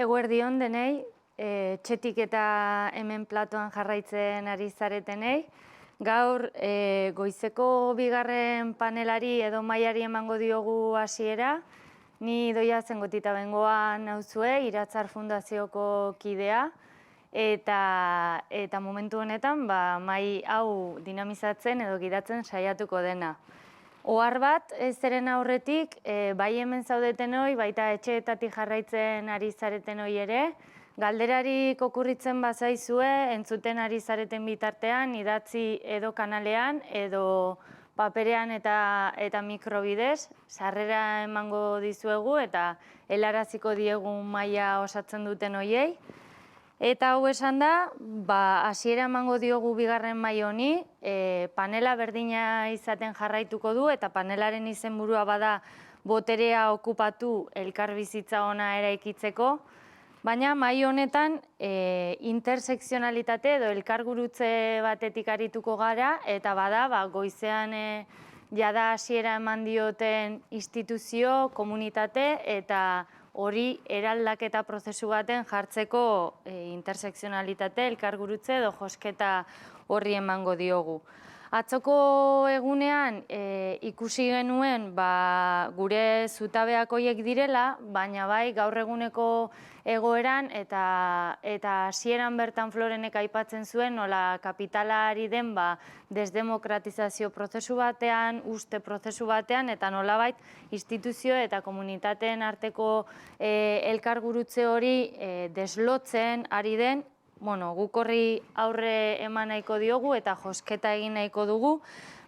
Eguerdion denei, txetik eta hemen platoan jarraitzen ari zaretenei. Gaur goizeko bigarren panelari edo mahaiari emango diogu hasiera. Ni Idoia Zengotita bengoa nauzue, Iratzar Fundazioko kidea. Eta momentu honetan mahai hau dinamizatzen edo gidatzen saiatuko dena. Ohar bat, zeren aurretik, bai hemen zaudetenoi, baita etxeetatik jarraitzen ari zaretenoi ere, galderarik okurritzen bazaizue, entzuten ari zareten bitartean, idatzi edo kanalean, edo paperean eta mikrobidez, sarrera emango dizuegu eta helaraziko diegu mahaia osatzen duten hoiei. Eta hau esan da, hasiera emango diogu bigarren mahai honi, panela berdina izaten jarraituko du eta panelaren izenburua bada boterea okupatu elkarbizitza ona eraikitzeko, baina mahai honetan intersekzionalitate edo elkargurutze batetik arituko gara eta bada goizean jada hasiera eman dioten instituzio, komunitate eta hori eraldaketa prozesu baten jartzeko intersekzionalitate, elkargurutze edo josketa horri emango diogu. Atzoko egunean ikusi genuen gure zutabeak horiek direla, baina bai gaur eguneko egoeran eta hasieran bertan Florenek aipatzen zuen nola kapitala ari den desdemokratizazio prozesu batean, uste prozesu batean eta nolabait instituzio eta komunitateen arteko elkargurutze hori deslotzen ari den. Guk horri aurre eman nahiko diogu eta josketa egin nahiko dugu,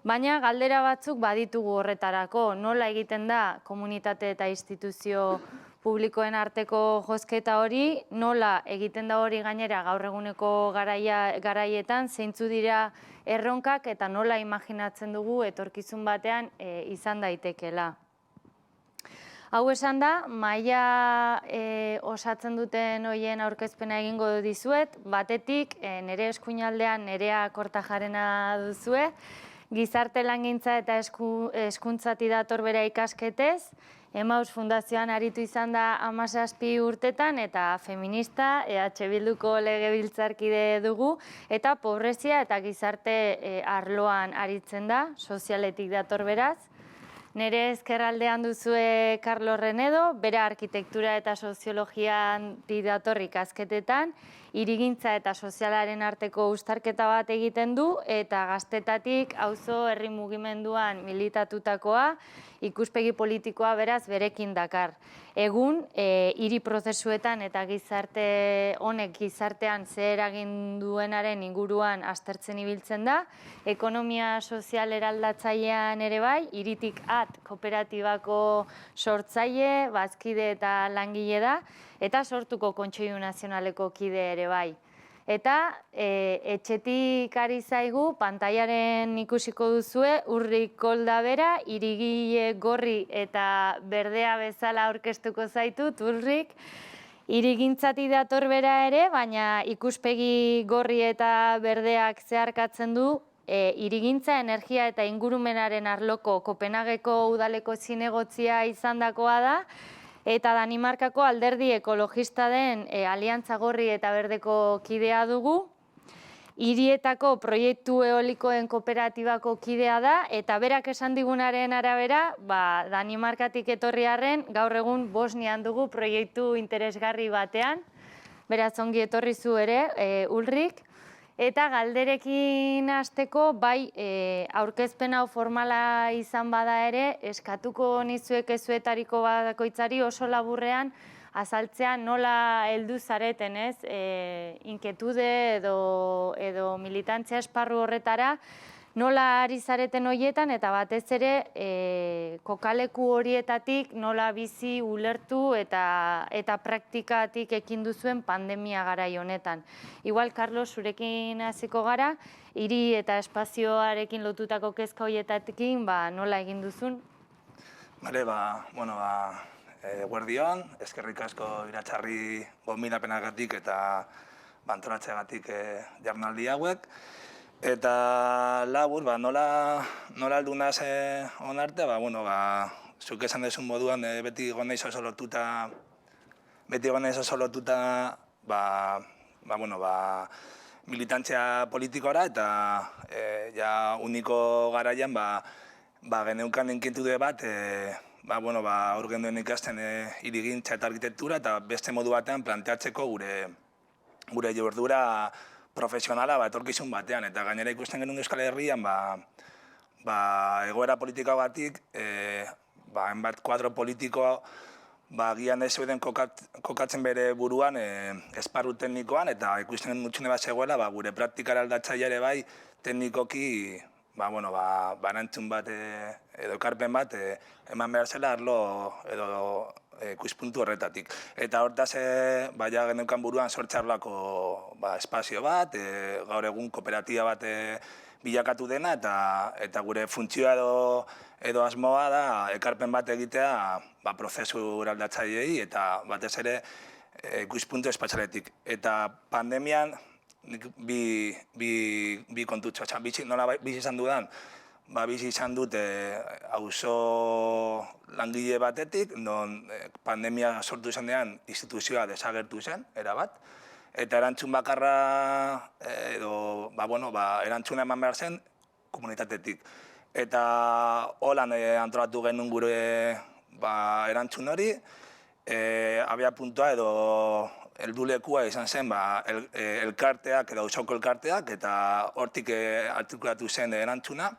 baina galdera batzuk baditugu horretarako. Nola egiten da komunitate eta instituzio publikoen arteko josketa hori, nola egiten da hori gainera gaur eguneko garaietan, zeintzu dira erronkak eta nola imaginatzen dugu etorkizun batean izan daitekeela. Hau esan da, mahaia osatzen duten horien aurkezpena egingo dizuet, batetik nire eskuinaldean Nerea Kortajarena duzue, gizarte langintza eta hezkuntzati dator bera ikasketez, Emaus Fundazioan aritu izan da 17 urtetan eta feminista, EH Bilduko legebiltzarkide dugu, eta pobrezia eta gizarte arloan aritzen da, sozialetik dator beraz. Nire ezkerraldean duzue Carlos Renedo, bera arkitektura eta soziologian dator ikasketetan, hirigintza eta sozialaren arteko uztarketa bat egiten du, eta gaztetatik auzo herri mugimenduan militatutakoa, ikuspegi politikoa beraz berekin dakar. Egun, hiri prozesuetan eta gizarte honek gizartean ze eragin duenaren inguruan aztertzen ibiltzen da, ekonomia sozial eraldatzailean ere bai, hiritik kooperatibako sortzaile, bazkide eta langile da, eta sortuko Kontseilu Nazionaleko kide ere bai. Eta etxetik ari zaigu, pantailaren ikusiko duzue, Urrik Kolda bera, hirigile gorri eta berdea bezala aurkeztuko zaitut, Urrik. Hirigintzati dator bera ere, baina ikuspegi gorri eta berdeak zeharkatzen du, hirigintza, energia eta ingurumenaren arloko Kopenhageko udaleko zinegotzia izandakoa da, eta Danimarkako alderdi ekologista den Aliantza Gorri eta Berdeko kidea dugu. Hirietako proiektu eolikoen kooperatibako kidea da, eta berak esan digunaren arabera, Danimarkatik etorri arren, gaur egun Bosnian dugu proiektu interesgarri batean. Beraz, ongi etorri zu ere, Ulrik. Eta galderekin hasteko, bai aurkezpen hau formala izan bada ere, eskatuko nizuek ezuetariko bakoitzari oso laburrean azaltzea nola heldu zareten, inketude edo militantzia esparru horretara, nola ari zareten horietan eta batez ere kokaleku horietatik nola bizi ulertu eta praktikatik ekin duzuen pandemia garai honetan. Igual, Carlos, zurekin hasiko gara, hiri eta espazioarekin lotutako kezka horietatik nola egin duzun? Bale, eguerdion, eskerrik asko Iratzarri gonbidapenagatik eta antolatzeagatik jardunaldi hauek. Eta labur, nola aldu naz onarte, zuk esan dezun moduan beti egon naiz oso lotuta beti egon ez oso lotuta militantzia politikora eta ja uniko garaian geneukan inquietude bat hor genduen ikasten hirigintza eta arkitektura eta beste modu batean planteatzeko gure jordura profesionala etorkizun batean. Eta gainera ikusten genuen Euskal Herrian egoera politikoagatik hainbat kuadro politiko gian ez zeuden kokatzen bere buruan esparru teknikoan eta ikusten genuen mutxune bat zegoela gure praktikara aldatzaile ere bai teknikoki erantzun bat edo ekarpen bat eman behar zela arlo edo ikuspuntu horretatik. Eta hortaz ja geneukan buruan sortxarlako espazio bat, gaur egun kooperatiba bat bilakatu dena eta gure funtzioa edo asmoa da ekarpen bat egitea prozesu eraldatzaileei eta batez ere ikuspuntu espazialetik. Eta pandemian bi kontutxo, nola bizi izan dudan, bizi izan dut auzo langile batetik, non pandemia sortu izan dean instituzioa desagertu zen, erabat, eta erantzun bakarra edo erantzuna eman behar zen komunitatetik. Eta holan antolatu genuen gure erantzun hori, abia puntua edo heldulekua izan zen elkarteak edo auzoko elkarteak eta hortik artikulatu zen erantzuna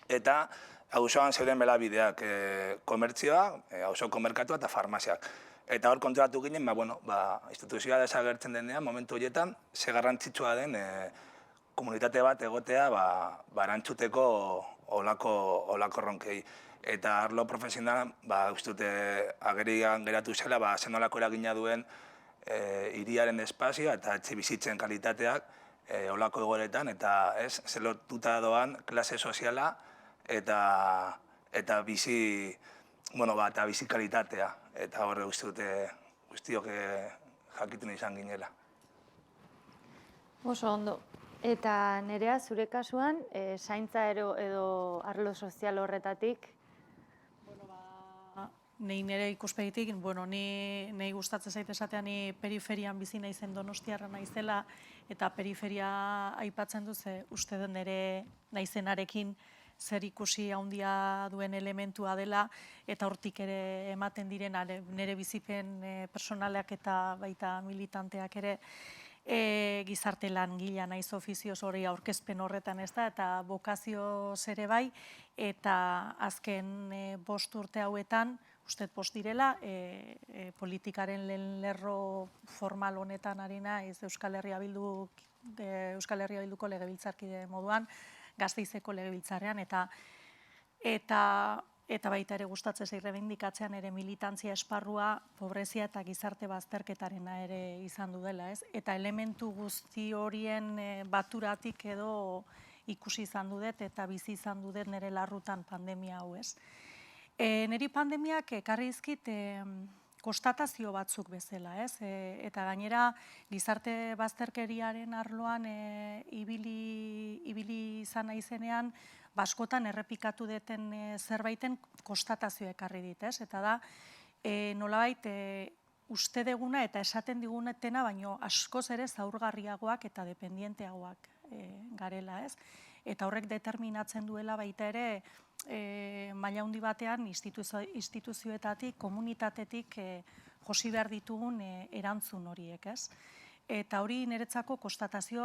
eta auzoan zeuden belabideak komertzioa, auzoko merkatua eta farmaziak. Eta hor konturatu ginen, instituzioa desagertzen denean, momentu horietan, ze garrantzitsua den komunitate bat egotea erantzuteko olako ronkei. Eta arlo profesionala, uste dute agerian geratu zela, zenolako eragina duen hiriaren espazioa eta etxe bizitzen kalitateak olako egoretan, eta zelotuta doan klase soziala eta bizi kalitatea. Eta horre uste dute guztiok jakitun izan ginela. Oso ondo. Eta Nerea, zure kasuan, zaintza edo arlo sozial horretatik? Nei nire ikuspegitik, ni gustatzen zait esatea ni periferian bizi naizen Donostiarra naizela eta periferia aipatzen dut ze uste dut nire naizenarekin zer ikusi handia duen elementua dela eta hortik ere ematen diren nire bizipen personalak eta baita militanteak ere gizarte langilea naiz ofizioz hori aurkezpen horretan ez da eta bokazioz ere bai eta azken 5 urte hauetan uste post direla, politikaren lehen lerro formal honetan ari naiz Euskal Herria Bilduko legebiltzarkide moduan, Gasteizeko legebiltzarrean, eta baita ere gustatzen zait errebindikatzean ere militantzia esparrua, pobrezia eta gizarte bazterketarena ere izan du dela, ez? Eta elementu guzti horien baturatik edo ikusi izan dudet eta bizi izan dudet nire larrutan pandemia hau, ez? Niri pandemiak ekarri dizkit konstatazio batzuk bezala, ez? Eta gainera gizarte bazterkeriaren arloan ibili izan naizenean askotan errepikatu deten zerbaiten konstatazio ekarri dit, ez? Eta da nolabait uste deguna eta esaten digunetena baino askoz ere zaurgarriagoak eta dependienteagoak garela, ez? Eta horrek determinatzen duela baita ere maila handi batean instituzioetatik, komunitatetik josi behar ditugun erantzun horiek, ez? Eta hori niretzako konstatazio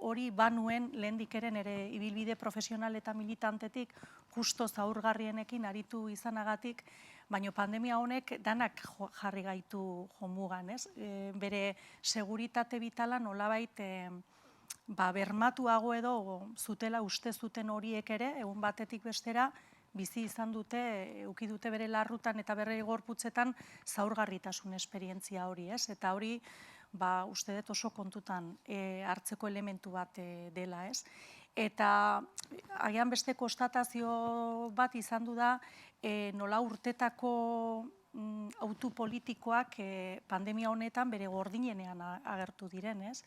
hori banuen lehendik ere nire ibilbide profesional eta militantetik justo zaurgarrienekin aritu izanagatik, baina pandemia honek danak jarri gaitu jomugan, ez? Bere seguritate vitala nolabait bermatuago edo zutela uste zuten horiek ere, egun batetik bestera, bizi izan dute, eduki dute bere larrutan eta bere gorputzetan zaurgarritasun esperientzia hori, ez? Eta hori, uste dut oso kontutan hartzeko elementu bat dela, ez? Eta agian beste konstatazio bat izan du da, nola urtetako autu politikoak pandemia honetan bere gordinenean agertu diren, ez?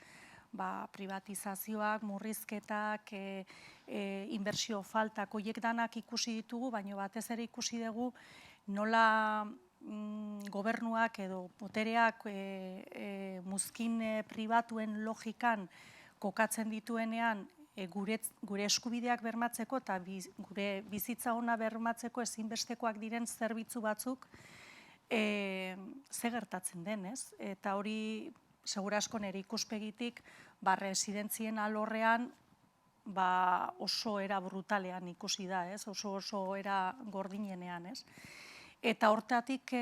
Privatizazioak, murrizketak, inbertsio faltak, horiek danak ikusi ditugu, baina batez ere ikusi dugu nola gobernuak edo botereak muzkin pribatuen logikan kokatzen dituenean gure eskubideak bermatzeko eta gure bizitza ona bermatzeko ezinbestekoak diren zerbitzu batzuk ze gertatzen den, ez? Eta hori, segura asko nire ikuspegitik, residentzien alorrean oso era brutalean ikusi da, ez? Oso era gordinenean, ez? Eta hortatik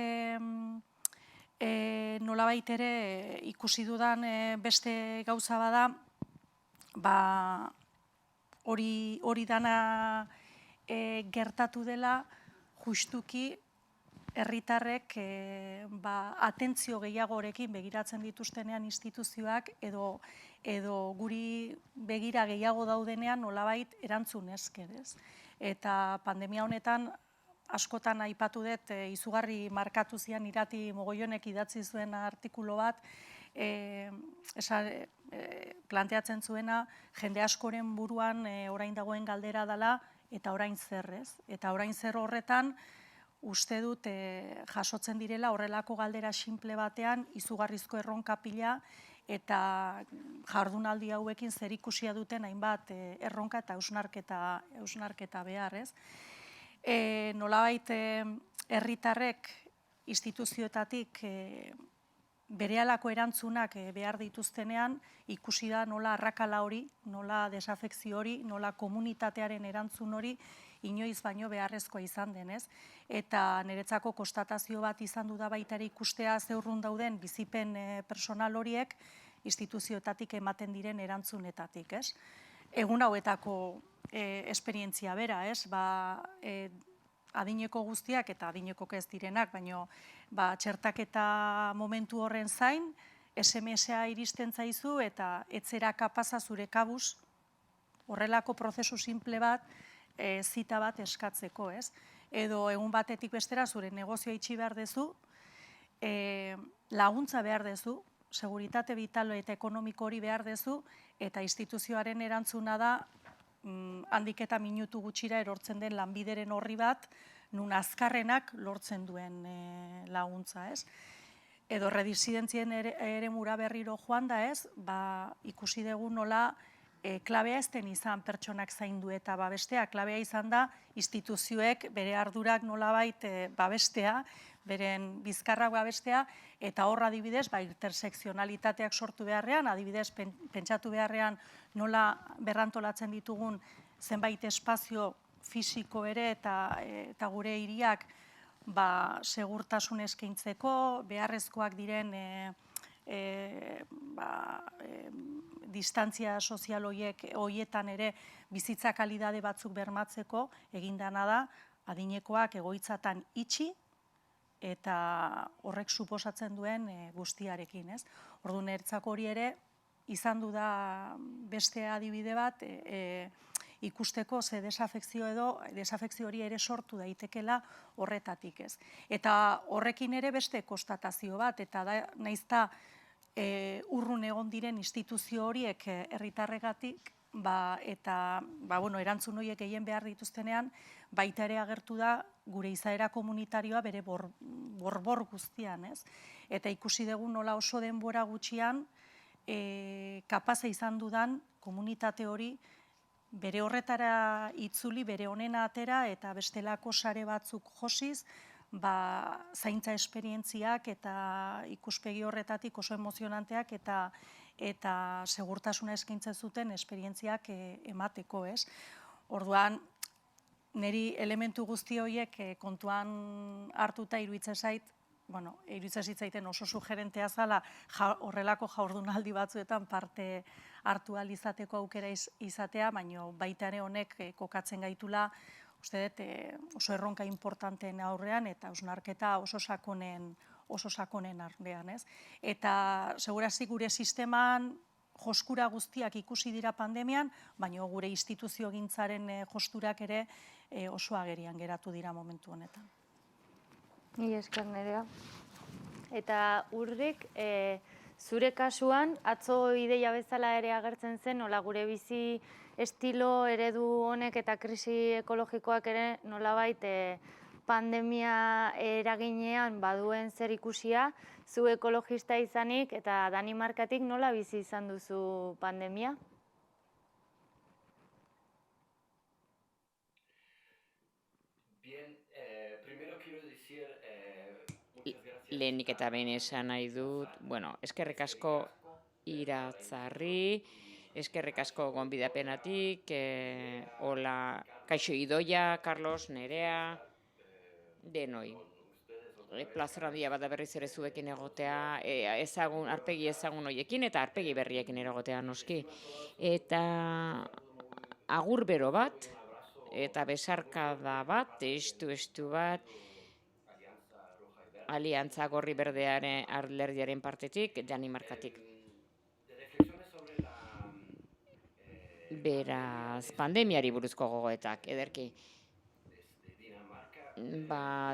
nolabait ere ikusi dudan beste gauza bada, hori dana gertatu dela justuki herritarrek atentzio gehiagorekin begiratzen dituztenean instituzioak edo guri begira gehiago daudenean nolabait erantzun ezkerez. Eta pandemia honetan askotan aipatu dut, izugarri markatu zian Irati Mogoionek idatzi zuen artikulu bat, planteatzen zuena jende askoren buruan orain dagoen galdera dela eta orain zer, ez? Eta orain zer horretan uste dut jasotzen direla horrelako galdera sinple batean izugarrizko erronka pila eta jardunaldi hauekin zerikusia duten hainbat erronka eta hausnarketa behar, ez? Nolabait herritarrek instituzioetatik berehalako erantzunak behar dituztenean ikusi da nola arrakala hori, nola desafekzio hori, nola komunitatearen erantzun hori inoiz baino beharrezkoa izan denez. Eta niretzako konstatazio bat izan du da baita ere ikustea zeurrun dauden bizipen personal horiek instituzioetatik ematen diren erantzunetatik, ez? Egun hauetako esperientzia bera, ez? Adineko guztiak eta adinekok ez direnak, baino txertaketa momentu horren zain, SMS-a iristen zaizu eta etzera kapaza zure kabuz horrelako prozesu simple bat, zita bat eskatzeko, ez? Edo egun batetik bestera zure negozioa itxi behar dezu, laguntza behar dezu, seguritate vital eta ekonomiko hori behar dezu, eta instituzioaren erantzuna da, handik eta minutu gutxira erortzen den lanbideren horri bat, nun azkarrenak lortzen duen laguntza, ez? Edo residentzien eremura berriro joan da, ez? Ikusi dugu nola klabea ez den izan pertsonak zaindu eta babestea, klabea izan da instituzioek bere ardurak nolabait babestea, beren bizkarrak babestea, eta hor adibidez, intersekzionalitateak sortu beharrean, adibidez, pentsatu beharrean nola berrantolatzen ditugun zenbait espazio fisiko ere eta gure hiriak segurtasun eskaintzeko, beharrezkoak diren distantzia sozial horietan ere bizitza kalidade batzuk bermatzeko egin dena da adinekoak egoitzatan itxi eta horrek suposatzen duen guztiarekin, ez? Orduan niretzako hori ere izan du da beste adibide bat ikusteko ze desafekzio hori ere sortu daitekela horretatik, ez? Eta horrekin ere beste konstatazio bat, eta naizta urrun egon diren instituzio horiek herritarregatik, eta erantzun horiek gehien behar dituztenean, baita ere agertu da gure izaera komunitarioa bere borbor guztian, ez? Eta ikusi dugu nola oso denbora gutxian kapaza izan dudan komunitate hori bere horretara itzuli, bere honena atera eta bestelako sare batzuk josiz, zaintza esperientziak eta ikuspegi horretatik oso emozionanteak eta segurtasuna eskaintzen zuten esperientziak emateko, ez? Orduan, niri elementu guzti horiek kontuan hartuta iruditzen zait, iruditzen zitzaiten oso sugerentea zala horrelako jardunaldi batzuetan parte hartu ahal izateko aukera izatea, baina baita ere honek kokatzen gaitula, uste dut oso erronka importanteen aurrean eta hausnarketa oso sakonen artean, ez? Eta segurazki gure sisteman joskura guztiak ikusi dira pandemian, baina gure instituziogintzaren josturak ere oso agerian geratu dira momentu honetan. Mila esker Nerea. Eta Urrik, zure kasuan, atzo ideia bezala ere agertzen zen, nola gure bizi estilo eredu honek eta krisi ekologikoak ere nolabait pandemia eraginean baduen zer ikusia, zu ekologista izanik eta Danimarkatik nola bizi izan duzu pandemia? Bien, primero quiero decir muchas gracias. Lehenik eta behin esan nahi dut, eskerrik asko Iratzarri, eskerrik asko gonbidapenatik, hola, kaixo Idoia, Carlos, Nerea, denoi. Plazer handia bada berriz ere zuekin egotea, arpegi ezagun hoiekin eta arpegi berriekin egotea noski. Eta agur bero bat, eta besarkada bat, estu bat, Aliantza Gorri Berdearen alderdiaren partetik, Danimarkatik. Beraz, pandemiari buruzko gogoetak, ederki.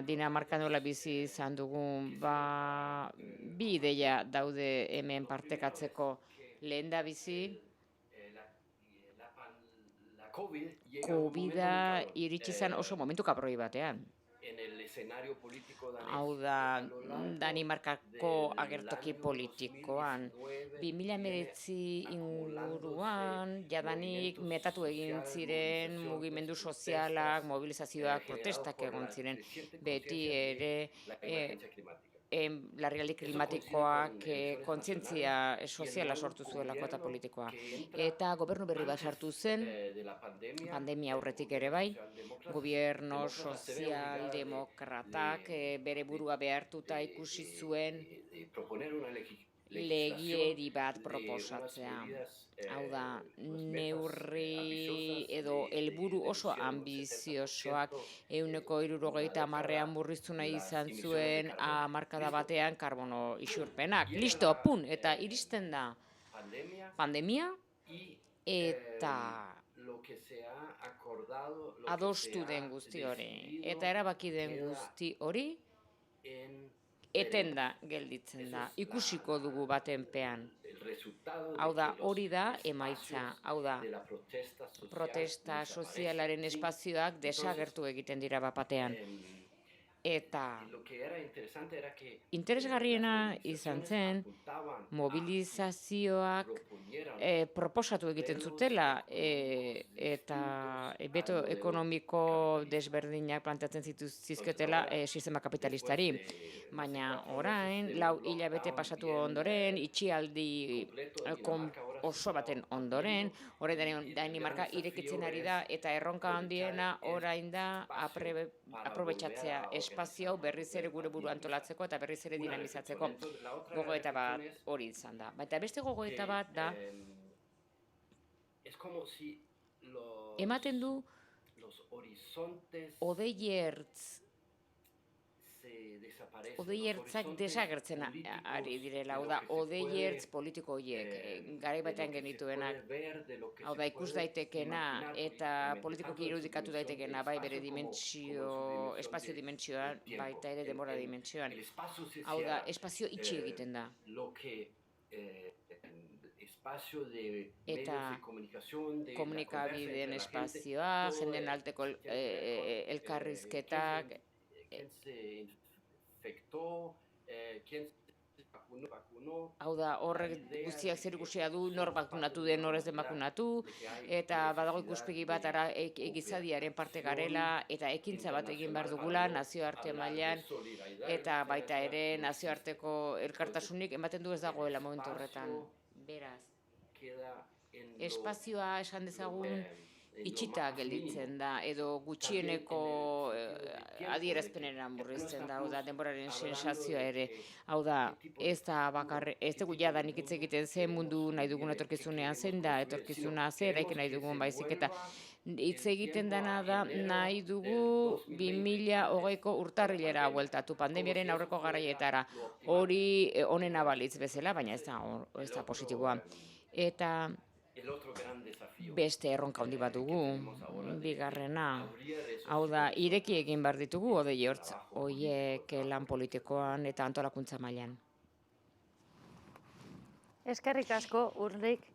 Dinamarka nola bizi izan dugun, bi ideia daude hemen partekatzeko. Lehen da bizi, COVID-a iritsi zen oso momentu kaproi batean. Hau da, Danimarkako agertoki politikoan. 2019 inguruan, jadanik metatu egin ziren mugimendu sozialak, mobilizazioak, protestak egon ziren. Beti ere, larrialdi klimatikoak kontzientzia soziala sortu zuelako eta politikoa. Eta gobernu berri bat sartu zen, pandemia aurretik ere bai, gobierno sozialdemokratak bere burua behartuta ikusi zuen legieri bat proposatzea. Hau da, neurri edo helburu oso ambiziosoak 70%an murriztu nahi izan zuen hamarkada batean karbono isurpenak. Listo, pun, eta iristen da pandemia eta adostu den guzti hori. Eta erabaki den guzti hori etenda gelditzen da, ikusiko dugu batenpean. Hau da, hori da emaitza, hau da, protesta sozialaren espazioak desagertu egiten dira bapatean. Eta interesgarriena izan zen, mobilizazioak proposatu egiten zutela eta beto ekonomiko desberdinak planteatzen zizketela sistema kapitalistari. Baina orain, 4 hilabete pasatu ondoren, itxialdi oso baten ondoren, orain Danimarka irekitzen ari da eta erronka handiena orain da aprobetxatzea espazio berriz ere gure buru antolatzeko eta berriz ere dinamizatzeko gogoeta bat hori izan da. Baina beste gogoeta bat da, ematen du odeiertzak desagertzen ari direla, hau da, odeiertz politiko horiek, garai batean genituenak, hau da, ikus daitekena eta politikoki irudikatu daitekena, bai bere espazio dimentsioan, baita ere denbora dimentsioan. Hau da, espazio itxi egiten da. Eta komunikabideen espazioa, jenden alteko elkarrizketak, hau da, horrek guztiak zer ikusia du, nor bakunatu den, nor ez den bakunatu, eta badago ikuspegi bat gizadiaren parte garela, eta ekintza bat egin behar dugula nazioarte mailan, eta baita ere nazioarteko elkartasunik ematen du ez dagoela momentu horretan. Beraz, espazioa esan dezagun itxita gelditzen da, edo gutxieneko adierazpenera murrizten da, hau da, denboraren sensazioa ere. Hau da, ez dugu jadanik hitz egiten zen mundu nahi dugun etorkizunean zen da, etorkizuna zer eraiki nahi dugun baizik, eta hitz egiten dena da nahi dugu 2020ko urtarrilera bueltatu, pandemiaren aurreko garaietara. Hori onena balitz bezala, baina ez da positiboa. Eta beste erronka handi bat dugu, bigarrena, hau da, ireki egin behar ditugu odeiertz horiek lan politikoan eta antolakuntza mailan. Eskerrik asko, Urlik.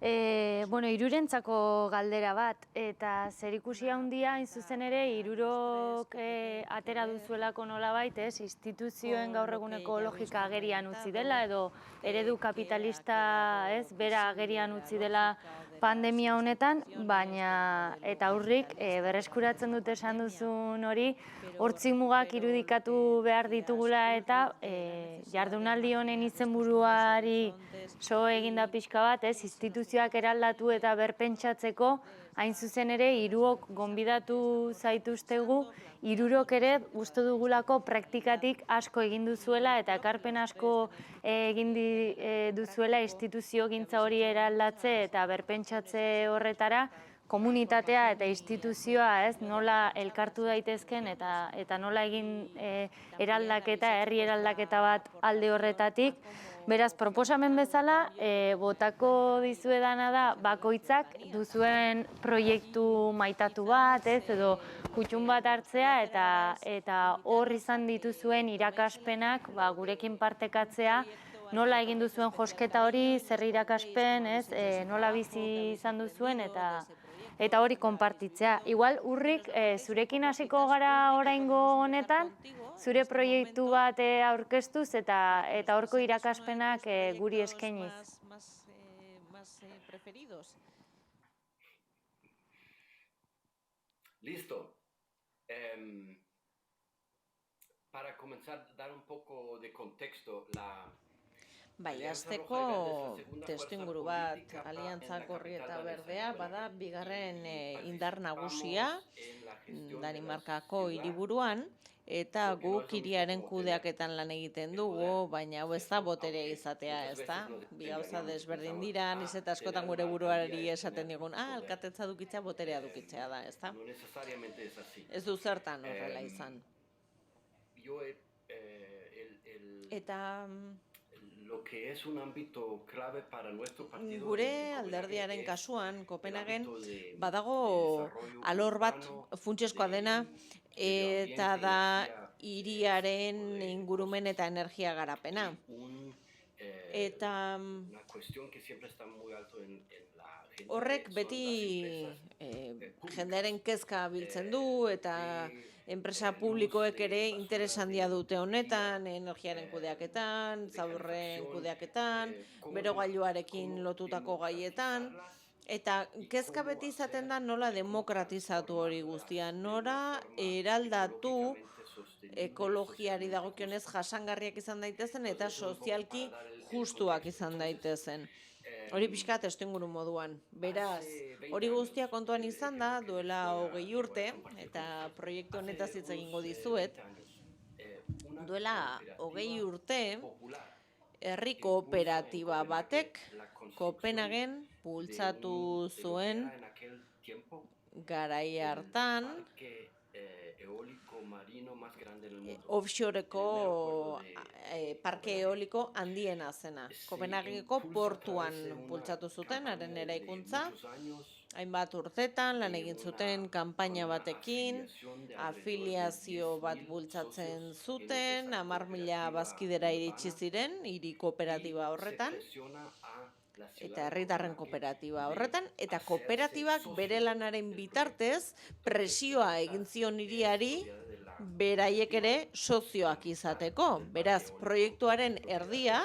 Bueno, hirurentzako galdera bat, eta zerikusi handia hain zuzen ere hirurok atera duzuelako nolabait, instituzioen gaur eguneko logika agerian utzi dela, edo eredu kapitalista, bera agerian utzi dela pandemia honetan, baina eta aurrik berreskuratzen dute esan duzun hori, hortzi mugak irudikatu behar ditugula eta jardunaldi honen izenburuari so eginda pixka bat, instituzioak eraldatu eta berpentsatzeko, hain zuzen ere, hiruok gonbidatu zaituztegu, hirurok ere uste dugulako praktikatik asko egin duzuela eta ekarpen asko egin duzuela instituzio gintza hori eraldatze eta berpentsatze horretara, komunitatea eta instituzioa nola elkartu daitezken eta nola egin eraldaketa, herri eraldaketa bat alde horretatik. Beraz, proposamen bezala, botako dizuedana da bakoitzak duzuen proiektu maitatu bat, edo kutxun bat hartzea eta hor izan dituzuen irakaspenak gurekin partekatzea, nola egin duzuen josketa hori, zer irakaspen, nola bizi izan duzuen eta hori konpartitzea. Igual, Urrik, zurekin hasiko gara oraingo honetan, zure proiektu bat aurkeztuz eta horko irakaspenak guri eskainiz. Listo. Para comenzar, dar un poco de contexto, Bai, hasteko testuinguru bat, Aliantza Gorri eta Berdea, bada bigarren indar nagusia Danimarkako hiriburuan, eta guk hiriaren kudeaketan lan egiten dugu, baina hau ez da boterea izatea, ez da? Bi gauza desberdin dira, niz eta askotan gure buruari esaten digun, alkatetza dukitzea boterea dukitzea da, ez da? Ez du zertan horrela izan. Eta gure alderdiaren kasuan, Kopenhagen, badago alor bat funtsezkoa dena, eta da hiriaren ingurumen eta energia garapena. Eta horrek beti jendearen kezka biltzen du, eta enpresa publikoek ere interes handia dute honetan, energiaren kudeaketan, zaurren kudeaketan, berogailuarekin lotutako gaietan, eta kezka beti izaten da nola demokratizatu hori guztia, nora eraldatu ekologiari dagokionez jasangarriak izan daitezen eta sozialki justuak izan daitezen. Hori pixka testuinguru moduan. Beraz, hori guztia kontuan izan da, duela 20 urte, eta proiektu honetaz hitz egingo dizuet, duela 20 urte, herri kooperatiba batek Kopenhagen bultzatu zuen garai hartan, offshoreko parke eoliko handiena zena. Kopenhageneko portuan bultzatu zuten, haren eraikuntza, hainbat urtetan, lan egin zuten kanpaina batekin, afiliazio bat bultzatzen zuten, 10.000 bazkidera iritsi ziren, hiri kooperatiba horretan, eta herritarren kooperatiba horretan, eta kooperatibak bere lanaren bitartez presioa egin zion hiriari beraiek ere sozioak izateko. Beraz, proiektuaren erdia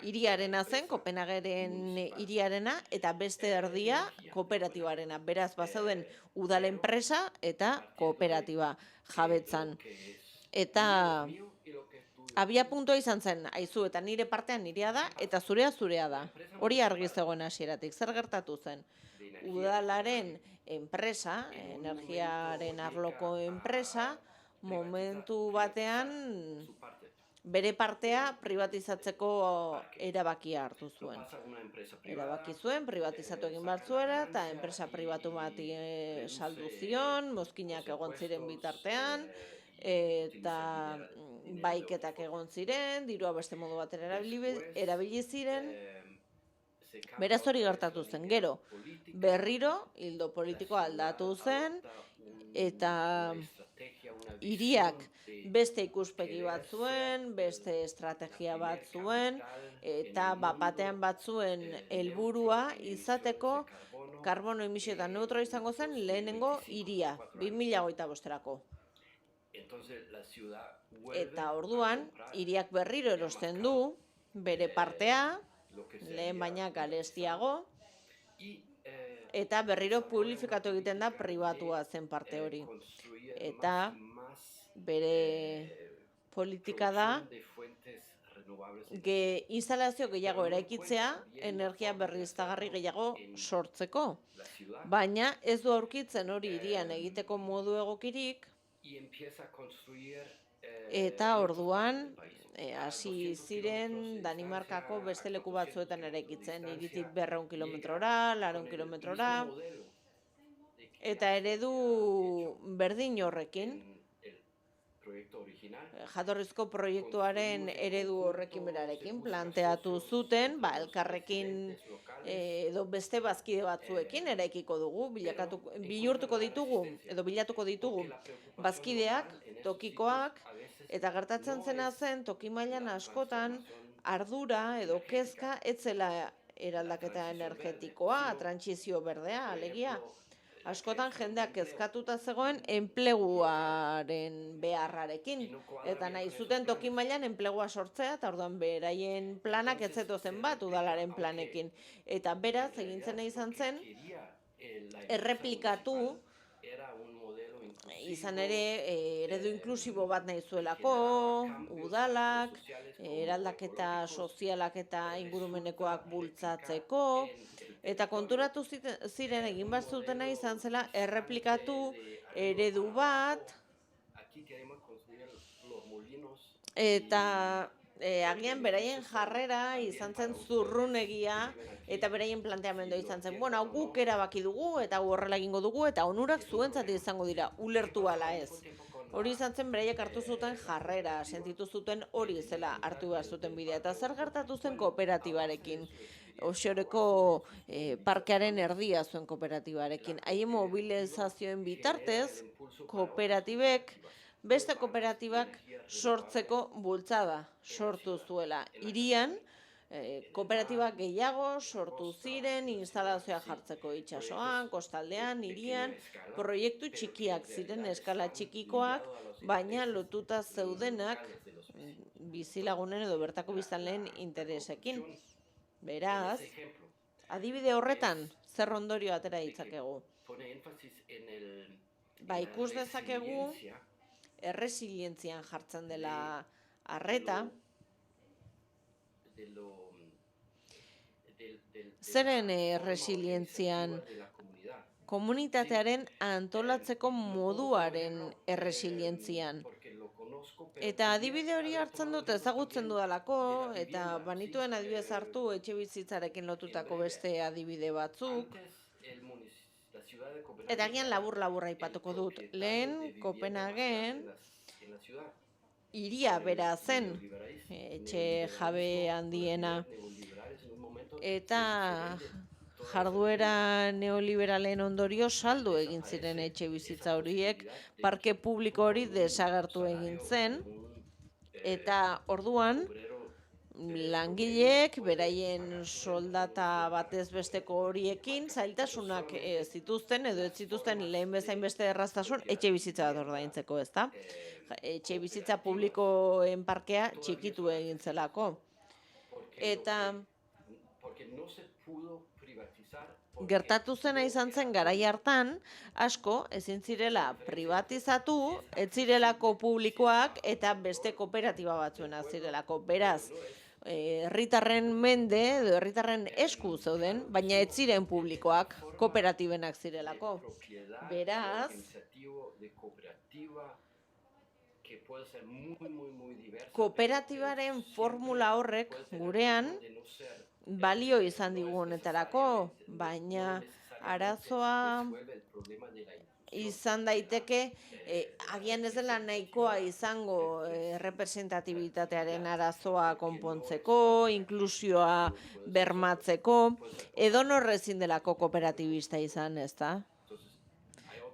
hiriarena zen, Kopenhagenen hiriarena, eta beste erdia kooperatibarena. Beraz, bazeuden udal enpresa eta kooperatiba jabetzan. Eta abia puntua izan zen, aizu, eta nire partean nirea da, eta zurea da. Hori argi zegoen hasieratik, zer gertatu zen? Udalaren enpresa, energiaren arloko enpresa, momentu batean bere partea privatizatzeko erabakia hartu zuen. Erabaki zuen, privatizatu egin behar zuela, eta enpresa pribatu bati saldu zion, mozkinak egon ziren bitartean, eta baiketak egon ziren, dirua beste modu batera erabili ziren. Beraz hori gertatu zen. Gero, berriro, hildo politikoa aldatu zen, eta hiriak beste ikuspegi bat zuen, beste estrategia bat zuen, eta batean batzuen helburua izateko karbono emisioetan neutro izango zen lehenengo hiria, 2025erako. Eta orduan, hiriak berriro erosten du, bere partea, lehen baina garestiago, eta berriro publifikatu egiten da pribatua zen parte hori. Eta bere politika da instalazio gehiago eraikitzea, energia berriztagarri gehiago sortzeko. Baina ez du aurkitzen hori hirian egiteko modu egokirik, eta orduan hasi ziren Danimarkako beste leku batzuetan eraikitzen, hiritik 200 kilometrora, 400 kilometrora, eta eredu berdin horrekin, jatorrizko proiektuaren eredu horrekin berarekin planteatu zuten, elkarrekin edo beste bazkide batzuekin eraikiko dugu, bilatuko ditugu bazkideak, tokikoak, eta gertatzen zena zen toki mailan askotan ardura edo kezka ez zela eraldaketa energetikoa, trantsizio berdea, alegia. Askotan jendeak kezkatuta zegoen enpleguaren beharrarekin. Eta nahi zuten toki mailan enplegua sortzea, eta orduan beraien planak ez zetozen bat udalaren planekin. Eta beraz, egintzen izan zen, erreplikatu, izan ere, eredu inklusibo bat nahi zuelako, udalak, eraldaketa sozialak eta ingurumenekoak bultzatzeko, eta konturatu ziren egin bat zutena izan zela erreplikatu eredu bat, eta agian beraien jarrera izan zen zurrunegia, eta beraien planteamendua izan zen, bueno, guk erabaki dugu, eta horrela egingo dugu, eta onurak zuentzat izango dira, ulertu ala ez. Hori izan zen beraiek hartu zuten jarrera, sentitu zuten hori zela hartu behar zuten bidea, eta zer gertatu zen kooperatibarekin. Oxioreko parkearen erdia zuen kooperatibarekin. Haien mobilizazioen bitartez, kooperatibek, beste kooperatibak sortzeko bultzada sortu zuela. Hirian, kooperatibak gehiago sortu ziren, instalazioa jartzeko itsasoan, kostaldean, hirian, proiektu txikiak ziren, eskala txikikoak, baina lotuta zeudenak bizilagunen edo bertako biztanleen interesekin. Beraz, adibide horretan, zer ondorio atera ditzakegu? Ikus dezakegu, erresilientzian jartzen dela arreta. Zeren erresilientzian? Komunitatearen antolatzeko moduaren erresilientzian. Eta adibide hori hartzen dut ezagutzen dudalako, eta banituen adibidez hartu etxe bizitzarekin lotutako beste adibide batzuk. Eta agian labur-labur aipatuko dut. Lehen, Kopenhagen, hiria bera zen, etxe jabe handiena. Eta jarduera neoliberalen ondorio saldu egin ziren etxe bizitza horiek, parke publiko hori desagertu egin zen, eta orduan langileek beraien soldata batez besteko horiekin zailtasunak zituzten edo ez zituzten lehen bezain beste erraztasun etxe bizitza bat ordaintzeko, ezta? Etxe bizitza publikoen parkea txikitu egin zelako. Eta gertatu zena izan zen garai hartan, asko ezin zirela privatizatu, ez zirelako publikoak eta beste kooperatiba batzuena zirelako. Beraz, herritarren mende edo herritarren esku zeuden, baina ez ziren publikoak, kooperatibenak zirelako. Beraz, kooperatibaren formula horrek gurean balio izan digu honetarako, baina arazoa izan daiteke agian ez dela nahikoa izango representatibitatearen arazoa konpontzeko, inklusioa bermatzeko, edonor ezin delako kooperatibista izan, ezta?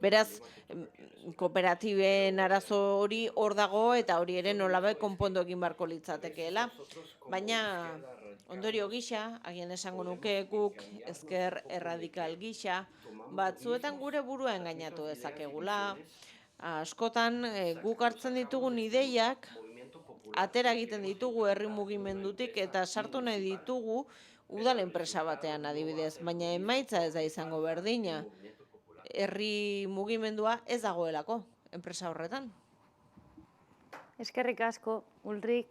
Beraz, kooperatiben arazo hori hor dago eta hori ere nolabait konpondu egin beharko litzatekeela. Baina ondorio gisa, agian esango nuke guk ezker erradikal gisa, batzuetan gure burua engainatu dezakegula. Askotan guk hartzen ditugun ideiak atera egiten ditugu herri mugimendutik eta sartu nahi ditugu udal enpresa batean adibidez, baina emaitza ez da izango berdina. Herri mugimendua ez dagoelako enpresa horretan. Eskerrik asko, Ulrik.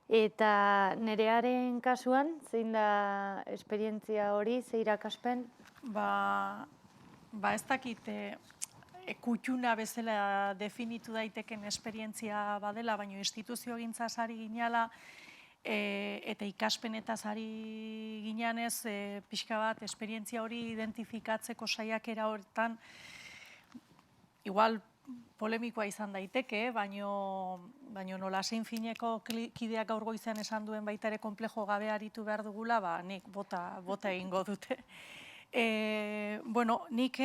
Eta nerearen kasuan, zein da esperientzia hori, ze irakaspen? Ba ez dakit kutxuna bezala definitu daiteken esperientzia badela, baina instituziogintza sari ginala eta ikaspenetaz ari ginanez pixka bat esperientzia hori identifikatzeko saiakera horretan igual polemikoa izan daiteke, baino nola zein fineko kideak gaur goizean esan duen baita ere konplejo gabe aritu behar dugula, nik bota egingo dute. Nik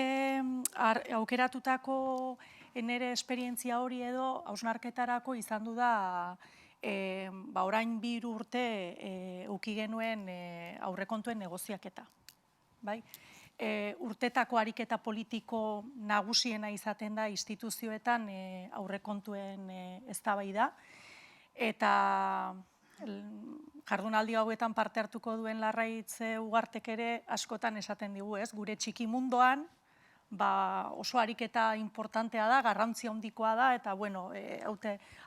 aukeratutako nire esperientzia hori edo hausnarketarako izan du da orain 2 urte uki genuen aurrekontuen negoziaketa. Urtetako ariketa politiko nagusiena izaten da instituzioetan aurrekontuen eztabaida eta jardunaldi hauetan parte hartuko duen Larraitz Ugartek ere askotan esaten digu, gure txiki mundoan oso ariketa importantea da, garrantzia handikoa da eta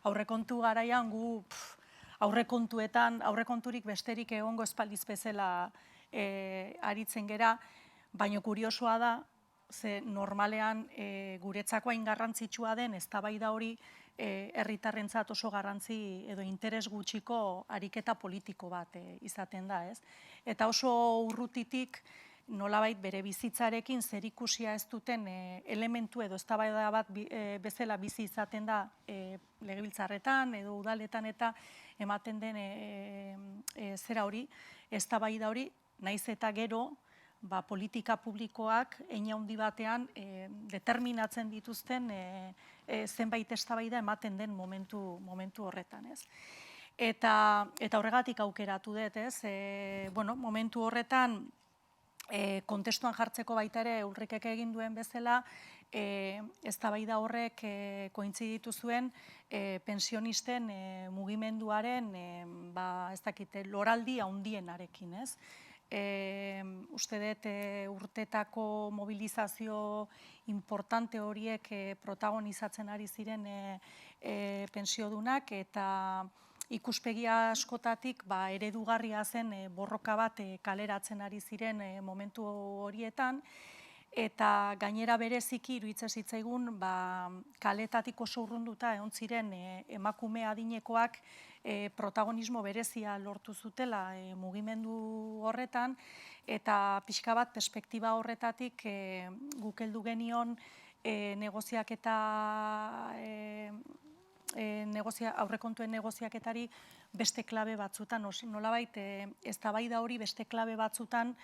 aurrekontu garaian gu aurrekonturik besterik egongo espaldiz bezala aritzen gera, baina kuriosoa da, ze normalean guretzako hain garrantzitsua den eztabaida hori herritarrentzat oso garrantzi edo interes gutxiko ariketa politiko bat izaten da, ez? Eta oso urrutitik nolabait bere bizitzarekin zerikusia ez duten elementu edo eztabaida bat bezala bizi izaten da legebiltzarretan edo udaletan eta ematen den zera hori, eztabaida hori, naiz eta gero politika publikoak hein handi batean determinatzen dituzten zenbait eztabaida ematen den momentu horretan, ez? Eta horregatik aukeratu dut, ez? Momentu horretan kontestuan jartzeko baita ere Ulrikek egin duen bezala, eztabaida horrek kointziditu zuen pensionisten mugimenduaren loraldi handienarekin, ez? Uste dut urtetako mobilizazio importante horiek protagonizatzen ari ziren pentsiodunak eta ikuspegia askotatik eredugarria zen borroka bat kaleratzen ari ziren momentu horietan eta gainera bereziki iruditzen zitzaigun kaletatik oso urrunduta egon ziren emakume adinekoak protagonismo berezia lortu zutela mugimendu horretan eta pixka bat perspektiba horretatik guk heldu genion aurrekontuen negoziaketari beste klabe batzutan, nolabait eztabaida hori beste klabe batzutan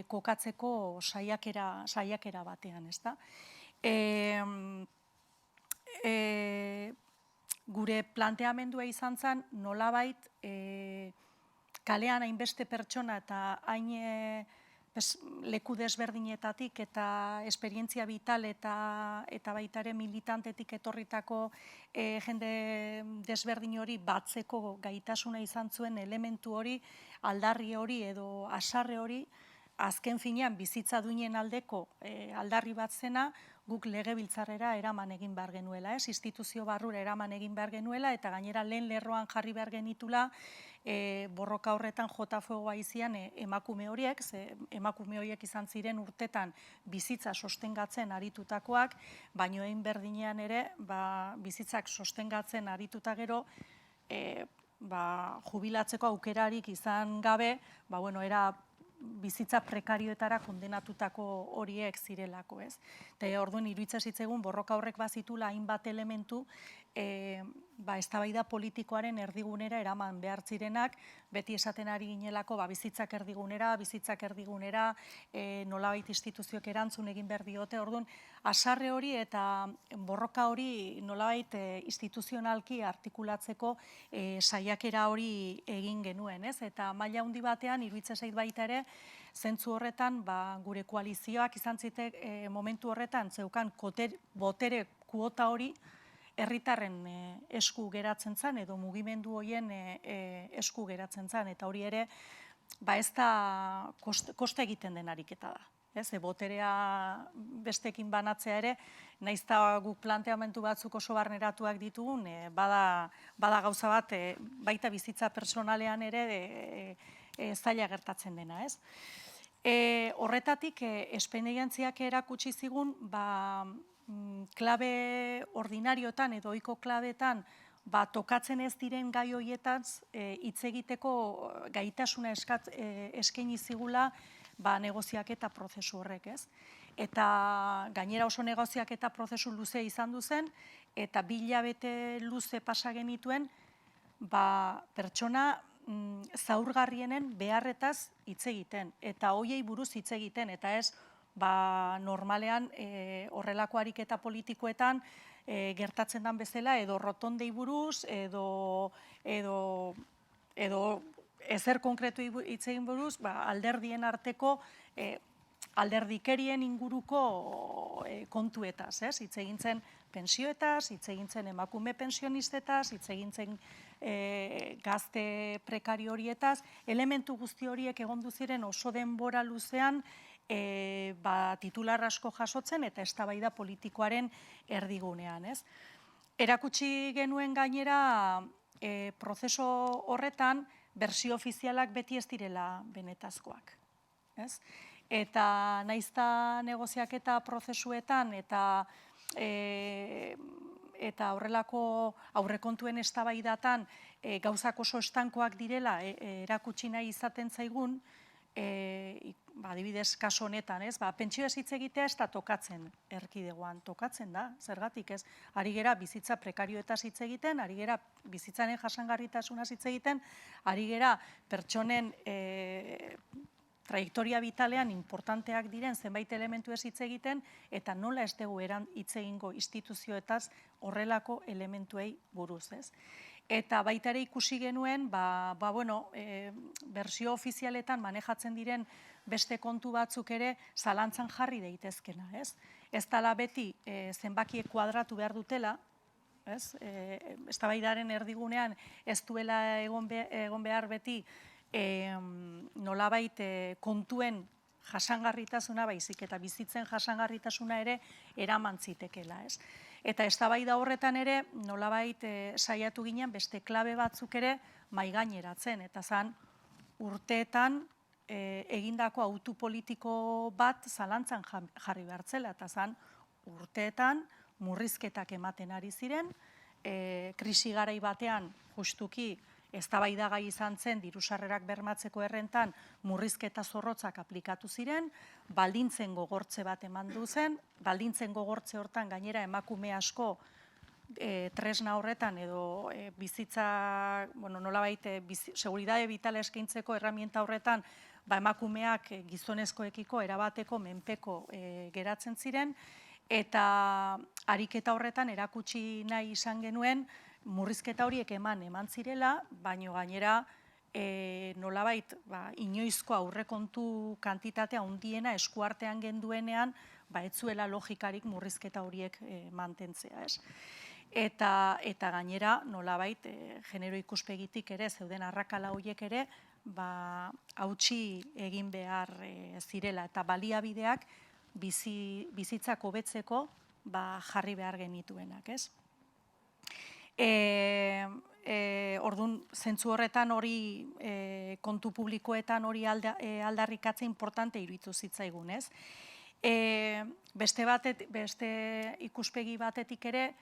kokatzeko saiakera batean, ezta? Gure planteamendua izan zen nolabait kalean hainbeste pertsona eta hain leku desberdinetatik eta esperientzia vital eta baita ere militantetik etorritako jende desberdin hori batzeko gaitasuna izan zuen elementu hori, aldarri hori edo asarre hori, azken finean bizitza duinen aldeko aldarri bat zena, guk legebiltzarrera eraman egin behar genuela, instituzio barrura eraman egin behar genuela, eta gainera lehen lerroan jarri behar genitula borroka horretan jota fuegoa izian emakume horiek, emakume horiek izan ziren urtetan bizitza sostengatzen aritutakoak, baino egin berdinean ere bizitzak sostengatzen arituta gero, jubilatzeko aukerarik izan gabe, era bizitza prekarioetara kondenatutako horiek zirelako, ez? Eta orduan iruditzen zitzaigun borroka horrek bazitula hainbat elementu eztabaida politikoaren erdigunera eraman behar zirenak, beti esaten ari ginelako bizitzak erdigunera, nolabait instituzioek erantzun egin behar diote, orduan, haserre hori eta borroka hori nolabait instituzionalki artikulatzeko saiakera hori egin genuen, ez? Eta maila handi batean, iruditzen zait baita ere, zentzu horretan, gure koalizioak izan zitek momentu horretan, zeukan botere kuota hori, herritarren esku geratzen zen, edo mugimendu horien esku geratzen zen, eta hori ere, ez da koste egiten den ariketa da. Boterea bestekin banatzea ere, nahiz eta guk planteamendu batzuk oso barneratuak ditugun, bada gauza bat, baita bizitza personalean ere zaila gertatzen dena, ez? Horretatik, esperientziak erakutsi zigun, klabe ordinariotan edo ohiko klabetan tokatzen ez diren gai horietaz hitz egiteko gaitasuna eskaini zigula negoziaketa prozesu horrek, ez? Eta gainera oso negoziaketa prozesu luze izan duzen, eta 2 hilabete luze pasa genituen pertsona zaurgarrienen beharretaz hitz egiten, eta hoiei buruz hitz egiten, eta ez normalean horrelako ariketa politikoetan gertatzen den bezala, edo rotondei buruz, edo ezer konkretu hitz egin buruz, alderdien arteko alderdikerien inguruko kontuetaz, ez? Hitz egin zen pensioetaz, hitz egin zen emakume pensionistetaz, hitz egin zen gazte prekario horietaz, elementu guzti horiek egondu ziren oso denbora luzean titular asko jasotzen eta eztabaida politikoaren erdigunean, ez? Erakutsi genuen gainera prozesu horretan bersio ofizialak beti ez direla benetazkoak, ez? Eta nahiz eta negoziaketa prozesuetan eta horrelako aurrekontuen eztabaidatan gauzak oso estankoak direla erakutsi nahi izaten zaigun, adibidez, kasu honetan, ez? Pentsioez hitz egitea ez da tokatzen erkidegoan, tokatzen da, zergatik ez? Ari gera bizitza prekarioetaz hitz egiten, ari gera bizitzaren jasangarritasunaz hitz egiten, ari gera pertsonen trajektoria vitalean importanteak diren zenbait elementu ez hitz egiten, eta nola ez dugu hitz egingo instituzioetaz horrelako elementuei buruz, ez? Eta baita ere ikusi genuen, bersio ofizialetan manejatzen diren beste kontu batzuk ere zalantzan jarri daitezkena, ez? Ez dela beti zenbakiek kuadratu behar dutela, ez? Eztabaidaren erdigunean ez duela egon behar beti nolabait kontuen jasangarritasuna baizik eta bizitzen jasangarritasuna ere eraman zitekeela, ez? Eta eztabaida horretan ere nolabait saiatu ginen beste klabe batzuk ere mahaigaineratzen, eta zan urteetan egindako autu politiko bat zalantzan jarri behar zela, eta zan urteetan murrizketak ematen ari ziren, krisi garai batean justuki eztabaidagai izan zen diru-sarrerak bermatzeko errentan murrizketa zorrotzak aplikatu ziren, baldintzen gogortze bat emandu zen, baldintzen gogortze hortan gainera emakume asko tresna horretan edo bizitza, nolabait seguridade vitala eskaintzeko erramienta horretan emakumeak gizonezkoekiko erabateko menpeko geratzen ziren, eta ariketa horretan erakutsi nahi izan genuen murrizketa horiek eman zirela, baino gainera nolabait inoizko aurrekontu kantitatea handiena eskuartean genduenean ez zuela logikarik murrizketa horiek mantentzea, ez? Eta gainera nolabait genero ikuspegitik ere zeuden arrakala horiek ere hautsi egin behar zirela, eta baliabideak bizitzak hobetzeko jarri behar genituenak, ez? Orduan, zentzu horretan hori kontu publikoetan hori aldarrikatze importante iruditu zitzaigun, ez? Beste ikuspegi batetik ere,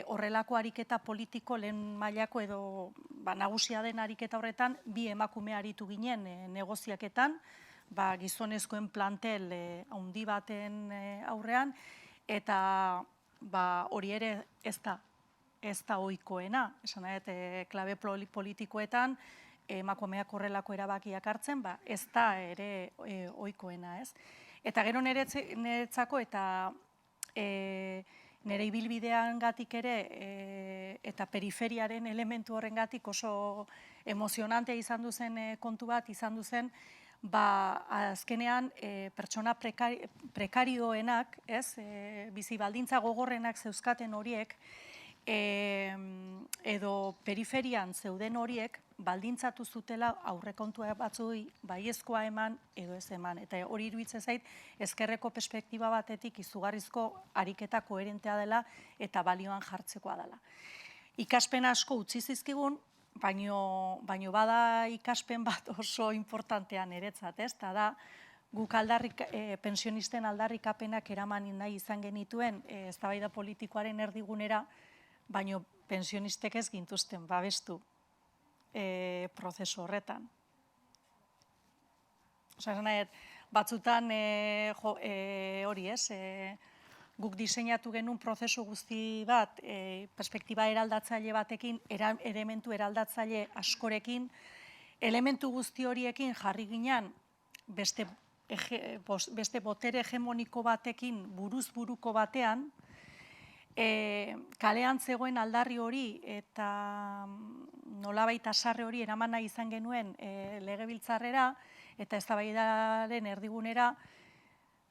horrelako ariketa politiko lehen mailako edo nagusia den ariketa horretan, 2 emakume aritu ginen negoziaketan, gizonezkoen plantel handi baten aurrean, eta hori ere ez da ez da ohikoena. Esan nahi, klabe politikoetan, emakumeak horrelako erabakiak hartzen, ez da ere ohikoena, ez? Eta gero niretzako eta nire ibilbideangatik ere eta periferiaren elementu horrengatik oso emozionantea izan duzen kontu bat izan duzen, azkenean pertsona prekarioenak, bizi baldintza gogorrenak zeuzkaten horiek, edo periferian zeuden horiek baldintzatu zutela aurrekontua batzui baiezkoa eman edo ez eman. Eta hori iruditzen zait ezkerreko perspektiba batetik izugarrizko ariketa koherentea dela eta balioan jartzekoa dela. Ikaspen asko utzi zizkigun, baino bada ikaspen bat oso importantean niretzat, eta da guk pensionisten aldarrikapenak eraman nahi izan genituen eztabaida politikoaren erdigunera, baino pensionistek ez gintuzten babestu prozesu horretan. Batzutan hori guk diseinatu genuen prozesu guzti bat, perspektiba eraldatzaile batekin, elementu eraldatzaile askorekin, elementu guzti horiekin jarri ginen beste botere hegemoniko batekin, buruz buruko batean, kalean zegoen aldarri hori eta nolabait haserre hori eraman nahi izan genuen legebiltzarrera eta eztabaidaren erdigunera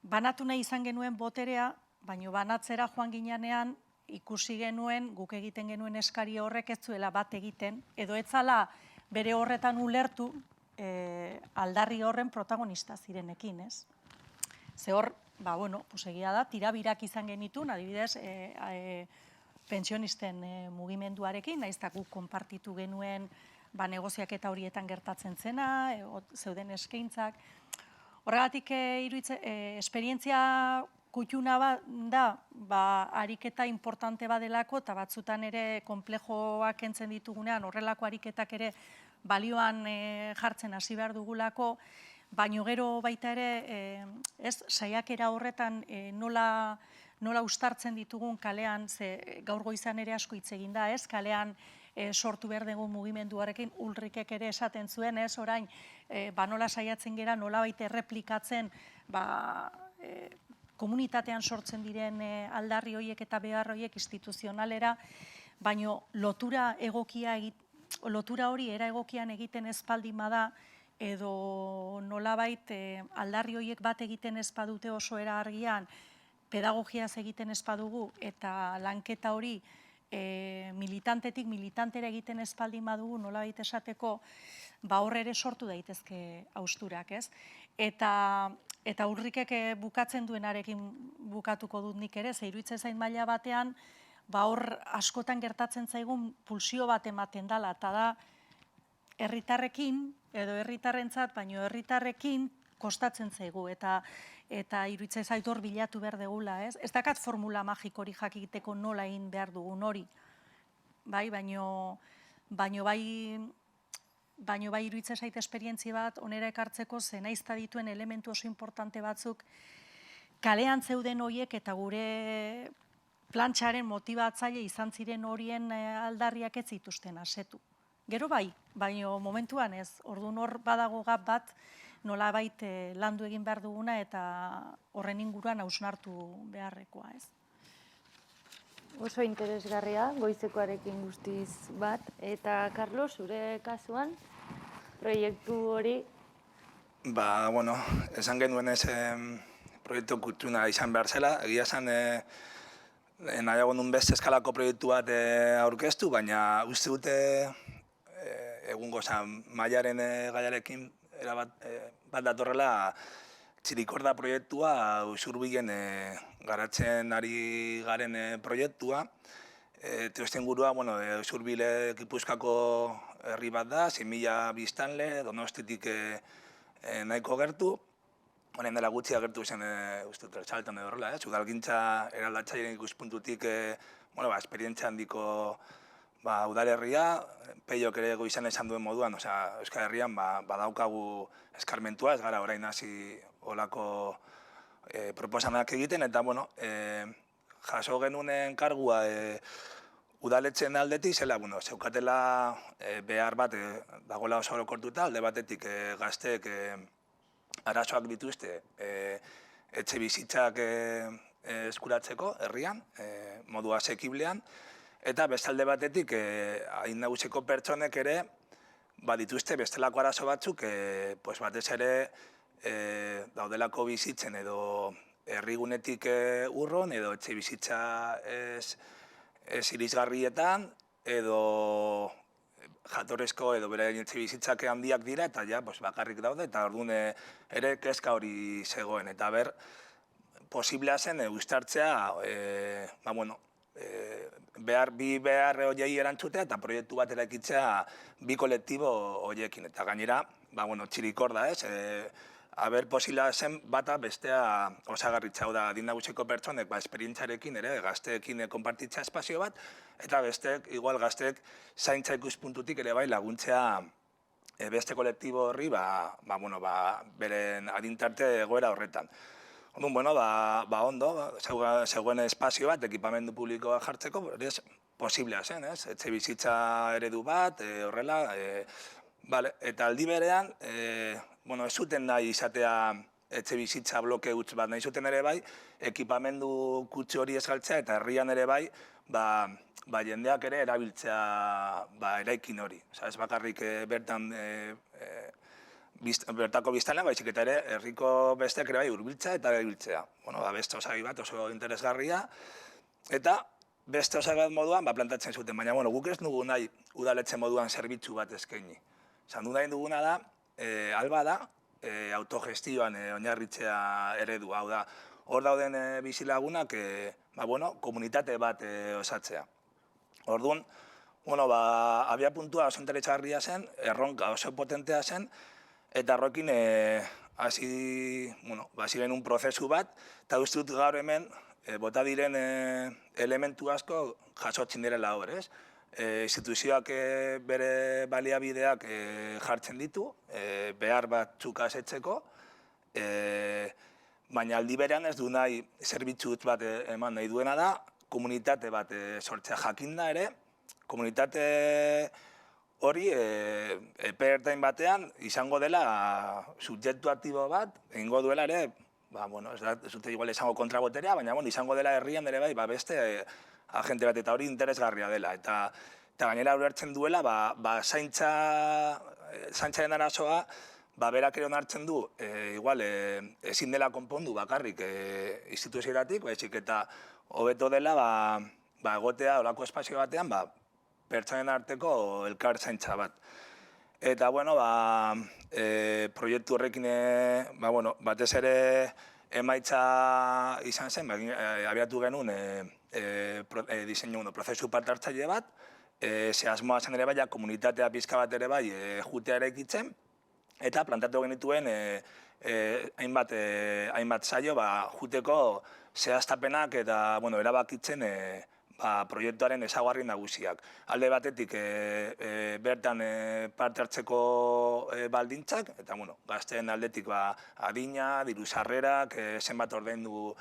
banatu nahi izan genuen boterea, baina banatzera joan ginean ikusi genuen guk egiten genuen eskari horrek ez zuela bat egiten, edo ez zala bere horretan ulertu aldarri horren protagonista zirenekin, ez? Ze hor, egia da, tirabirak izan genitun, adibidez, pensionisten mugimenduarekin, nahiz eta guk konpartitu genuen negoziaketa horietan gertatzen zena, zeuden eskaintzak. Horregatik esperientzia kutxuna da, ariketa importante badelako, eta batzutan ere konplejoak kentzen ditugunean, horrelako ariketak ere balioan jartzen hasi behar dugulako, baino gero baita ere, saiakera horretan nola ustartzen ditugun kalean, gaur goizan ere asko hitz egin da, kalean sortu behar dugu mugimenduarekin, Ulrikek ere esaten zuen, orain, nola saiatzen gera, nola baita erreplikatzen, komunitatean sortzen diren aldarri horiek eta behar horiek instituzionalera, baino lotura hori era egokian egiten ez baldin bada, edo nolabait aldarri horiek bat egiten ez badute oso era argian, pedagogiaz egiten ez badugu eta lanketa hori militantetik militantera egiten ez baldin badugu, nolabait esateko, hor ere sortu daitezke hausturak, ez? Eta Ulrikek bukatzen duenarekin bukatuko dut nik ere, ze iruditzen zait maila batean, hor askotan gertatzen zaigun pulsio bat ematen dela, eta da herritarrekin, edo herritarrentzat, baino herritarrekin kostatzen zaigu, eta iruditzen zait hor bilatu behar degula, ez? Ez dakat formula magikori jakiteko nola egin behar dugun hori, baino bai iruditzen zait esperientzia bat onera ekartzeko, ze naizta dituen elementu oso importante batzuk kalean zeuden horiek eta gure plantxaren motibatzaile izan ziren horien aldarriak ez zituzten asetu. Gero baino momentuan ez, orduan hor badago gap bat nolabait landu egin behar duguna eta horren inguruan hausnartu beharrekoa, ez? Oso interesgarria, goizekoarekin guztiz bat. Eta, Carlos, zure kasuan, proiektu hori? Esan genuen ez proiektu kutxuna izan behar zela. Egia esan nahiago nun beste eskalako proiektu bat aurkeztu, baina uste dute egungo mailaren gaiarekin bat datorrela Txirikorda proiektua Usurbilen garatzen ari garen proiektua. Teostengurua, Usurbil Gipuzkoako herri bat da, 6.000 biztanle, Donostiatik nahiko gertu. Honen dela gutxi agertu zen, uste dut, Saltan edo horrela, udalgintza eraldatzaileen ikuspuntutik, esperientzia handiko udalerria, Peiok ere goizan esan duen moduan, Euskal Herrian badaukagu eskarmentua, ez gara orain hasi olako proposamenak egiten, eta jaso genuen kargua udaletxeen aldetik, zela, zeukatela behar bat, dagoela oso orokortuta, alde batetik gazteek arazoak dituzte etxe bizitzak eskuratzeko herrian, modu asekiblean, eta bestalde batetik adin nagusiko pertsonek ere dituzte bestelako arazo batzuk, batez ere daudelako bizitzen edo herrigunetik urron edo etxe bizitza ez irisgarrietan edo jatorrezko edo bere etxe bizitzak handiak dira eta ja bakarrik daude eta orduan ere kezka hori zegoen eta posiblea zen uztartzea bi behar horiei erantzutea eta proiektu bat eraikitzea bi kolektibo horiekin. Eta gainera, txirikor da ez, posiblea zen bata bestea osagarritza, hau da, adin nagusiko pertsonek esperientzarekin ere, gazteekin konpartitza espazio bat, eta besteek, igual gazteek zaintza ikuspuntutik ere bai laguntzea beste kolektibo horri, beren adintarte egoera horretan. Ondo, zegoen espazio bat, ekipamendu publikoa jartzeko, posiblea zen, etxe bizitza eredu bat, horrela, eta aldi berean, ez zuten nahi izatea etxe bizitza bloke huts bat, nahi zuten ere bai, ekipamendu kutsu hori ez galtzea, eta herrian ere bai, jendeak ere erabiltzea eraikin hori. Ez bakarrik bertako biztanlean, baizik eta ere herriko besteak ere bai hurbiltzea eta erabiltzea. Beste osagi bat oso interesgarria, eta beste osagi bat moduan plantatzen zuten, baina guk ez dugu nahi udaletxe moduan zerbitzu bat eskaini. Zandu nahi duguna da, alba da, autogestioan oinarritzea eredu, hau da, hor dauden bizilagunak komunitate bat osatzea. Orduan, abiapuntua oso interesgarria zen, erronka oso potentea zen, eta horrekin ziren un prozesu bat, eta uste dut gaur hemen bota diren elementu asko jasotzen direla hor, ez? Instituzioak bere baliabideak jartzen ditu, behar batzuk asetzeko, baina aldi berean ez du nahi zerbitzut bat eman nahi duena da, komunitate bat sortzea jakinda ere, komunitate hori epe ertain batean izango dela subjektu aktibo bat, egingo duela ere, ez dute igual izango kontraboterea, baina izango dela herrian ere bai, beste agente bat eta hori interesgarria dela. Eta gainera ulertzen duela, zaintzaren arazoa, berak ere onartzen du, igual ezin dela konpondu bakarrik instituzioetatik, baizik eta hobeto dela egotea olako espazio batean, pertsonen arteko elkar zaintza bat. Eta, proiektu horrekin, batez ere emaitza izan zen, abiatu genuen prozesu parte hartzaile bat, ze asmoa zen ere bai, komunitatea pizka bat ere bai jutea eraikitzen, eta plantatu genituen hainbat saio juteko zehaztapenak eta erabakitzen proiektuaren ezaugarri nagusiak. Alde batetik bertan parte hartzeko baldintzak, eta gazteen aldetik adina, diru sarrerak, zenbat ordaindu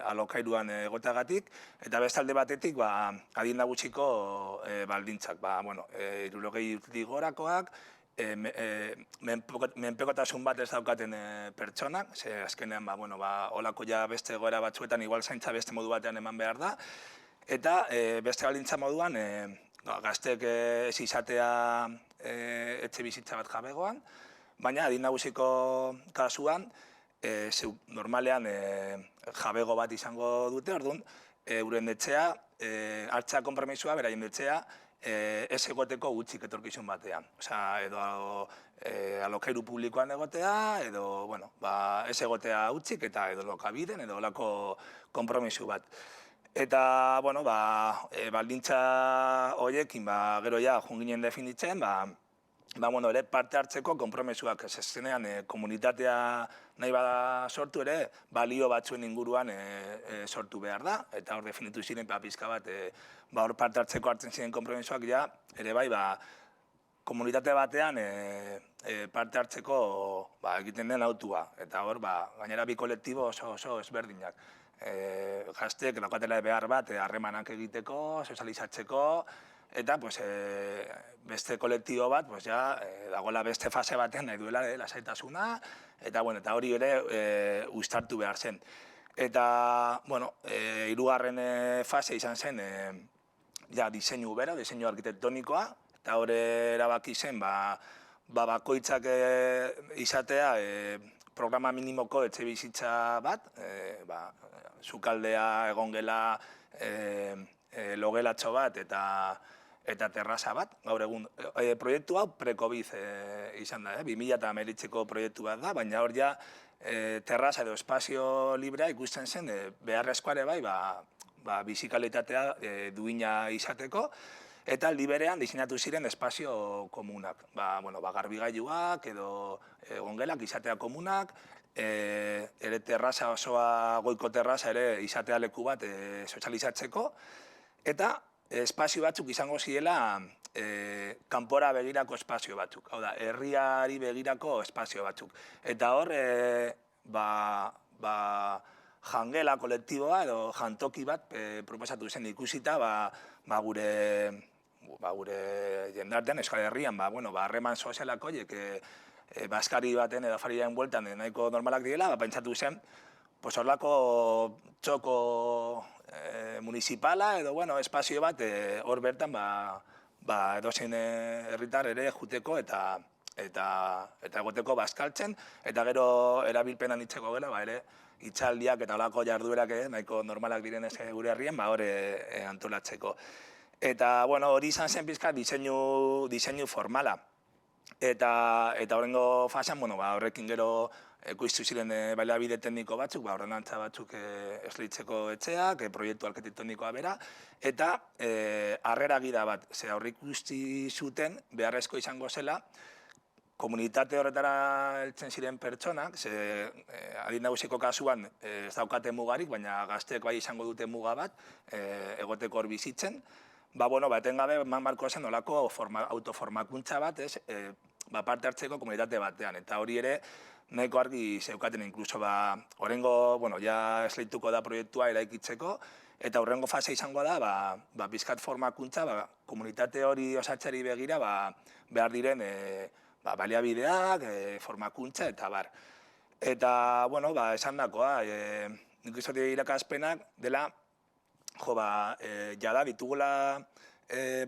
alokairuan egoteagatik, eta beste alde batetik adin nagusiko baldintzak, 60 urtetik gorakoak, menpekotasun bat ez daukaten pertsonak, ze azkenean olako beste egoera batzuetan igual zaintza beste modu batean eman behar da, eta beste baldintza moduan gazteek ez izatea etxe bizitza bat jabegoan, baina adin nagusiko kasuan normalean jabego bat izango dute, orduan euren etxea, hartzea konpromisua, beraien etxea, ez egoteko gutxik etorkizun batean. Edo alokairu publikoan egotea, edo ez egotea gutxik eta edo lokabiden, edo olako konpromisu bat. Eta, baldintza horiekin, gero joan ginen definitzen, ere parte hartzeko konpromesuak zenean komunitatea nahi bada sortu ere, balio batzuen inguruan sortu behar da, eta hor definitu ziren pizka bat, hor parte hartzeko hartzen ziren konpromesuak ere bai, komunitate batean parte hartzeko egiten den autua, eta hor gainera bi kolektibo oso ezberdinak. gazteek daukatela behar bat harremanak egiteko, sozializatzeko, eta beste kolektibo bat dagoela beste fase batean nahi duela lasaitasuna, eta hori ere uztartu behar zen. Eta, hirugarren fase izan zen diseinu bera, diseinu arkitektonikoa, eta hor erabaki zen bakoitzak izatea programa minimoko etxebizitza bat, sukaldea, egongela, logelatxo bat eta terraza bat. Gaur egun, proiektu hau pre-Covid izan da, 2019ko proiektu bat da, baina hor terraza edo espazio librea ikusten zen beharrezkoa ere bai bizikalitatea duina izateko, eta aldi berean diseinatu ziren espazio komunak. Garbigailuak edo egongelak izatea komunak, ere terraza osoa, goiko terraza ere izatea leku bat sozializatzeko, eta espazio batzuk izango zirela kanpora begirako espazio batzuk, hau da, herriari begirako espazio batzuk. Eta hor, jangela kolektiboa edo jantoki bat proposatu zen ikusita gure jendartean, Euskal Herrian, harreman sozialak horiek baskari baten edo afariaren bueltan nahiko normalak direla, pentsatu zen, horrelako txoko municipala edo espazio bat hor bertan edozein herritar ere juteko eta egoteko bazkaltzen, eta gero erabilpenan itzeko gela, ere itxaldiak eta olako jarduerak nahiko normalak direnez gure herrien, hor antolatzeko. Eta hori izan zen pizka diseinu formala. Eta horrengo fasean, horrekin gero ekoiztu ziren baliabide tekniko batzuk, ordenantza batzuk esleitzeko etxeak, proiektu arkitektonikoa bera, eta harrera gida bat, aurre ikusti zuten beharrezko izango zela, komunitate horretara heltzen ziren pertsonak, adin nagusiko kasuan ez daukate mugarik, baina gazteek bai izango dute muga bat, egoteko hor bizitzen, etengabe marko zen olako autoformakuntza bat, parte hartzeko komunitate batean, eta hori ere nahiko argi zeukaten inkluso horrengo, esleituko da proiektua eraikitzeko, eta horrengo fase izango da, bizkat formakuntza, komunitate hori osatzeari begira, behar diren baliabideak, formakuntza eta bar. Eta, esan dakoa, nik izate irakaspenak dela, jada ditugula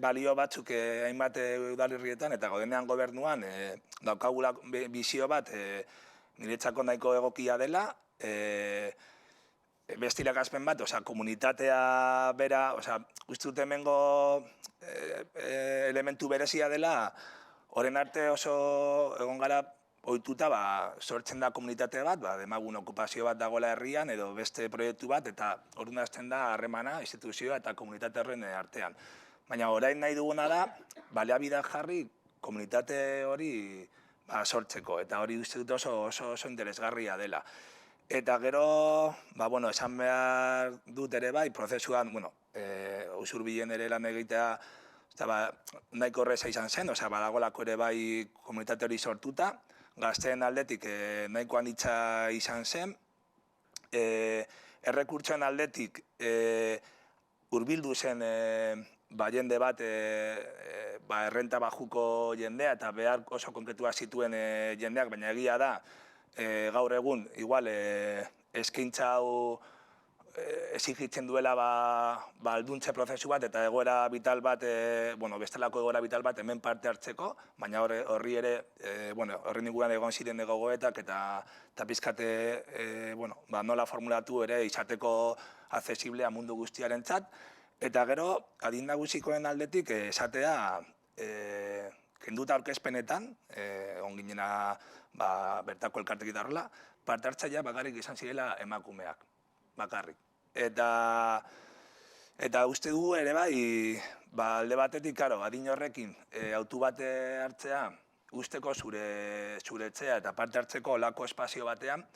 balio batzuk hainbat udalerrietan eta gaudenean gobernuan daukagula bizio bat niretzako nahiko egokia dela, beste irakaspen bat, komunitatea bera, uste dut hemengo elementu berezia dela, horren arte oso egon gara ohituta sortzen da komunitate bat, demagun okupazio bat dagoela herrian edo beste proiektu bat, eta orduan hasten da harremana instituzioa eta komunitate horren artean. Baina orain nahi duguna da, baliabideak jarri komunitate hori sortzeko, eta hori uste dut oso interesgarria dela. Eta gero, esan behar dut ere bai, prozesuan, usurbilen ere lan egitea, nahiko horreza izan zen, badagolako ere bai komunitate hori sortuta, gazteen aldetik nahiko handitza izan zen, errekurtsoen aldetik hurbildu zen jende bat errenta bajuko jendea eta behar oso konkretua zituen jendeak, baina egia da gaur egun igual eskaintza hau exigitzen duela alduntze prozesu bat eta egoera vital bat, bestelako egoera vital bat hemen parte hartzeko, baina horri ere, horren inguruan egon ziren gogoetak eta pizkate nola formulatu ere izateko accesiblea mundu guztiarentzat. Eta gero, adin nagusikoen aldetik esatea kenduta aurkezpenetan, egon ginena bertako elkartek horrela, parte hartzailea bakarrik izan zirela emakumeak. Bakarrik. Eta uste dugu ere bai, alde batetik, adin horrekin, autu bat hartzea, usteko zure etxea eta parte hartzeko olako espazio batean,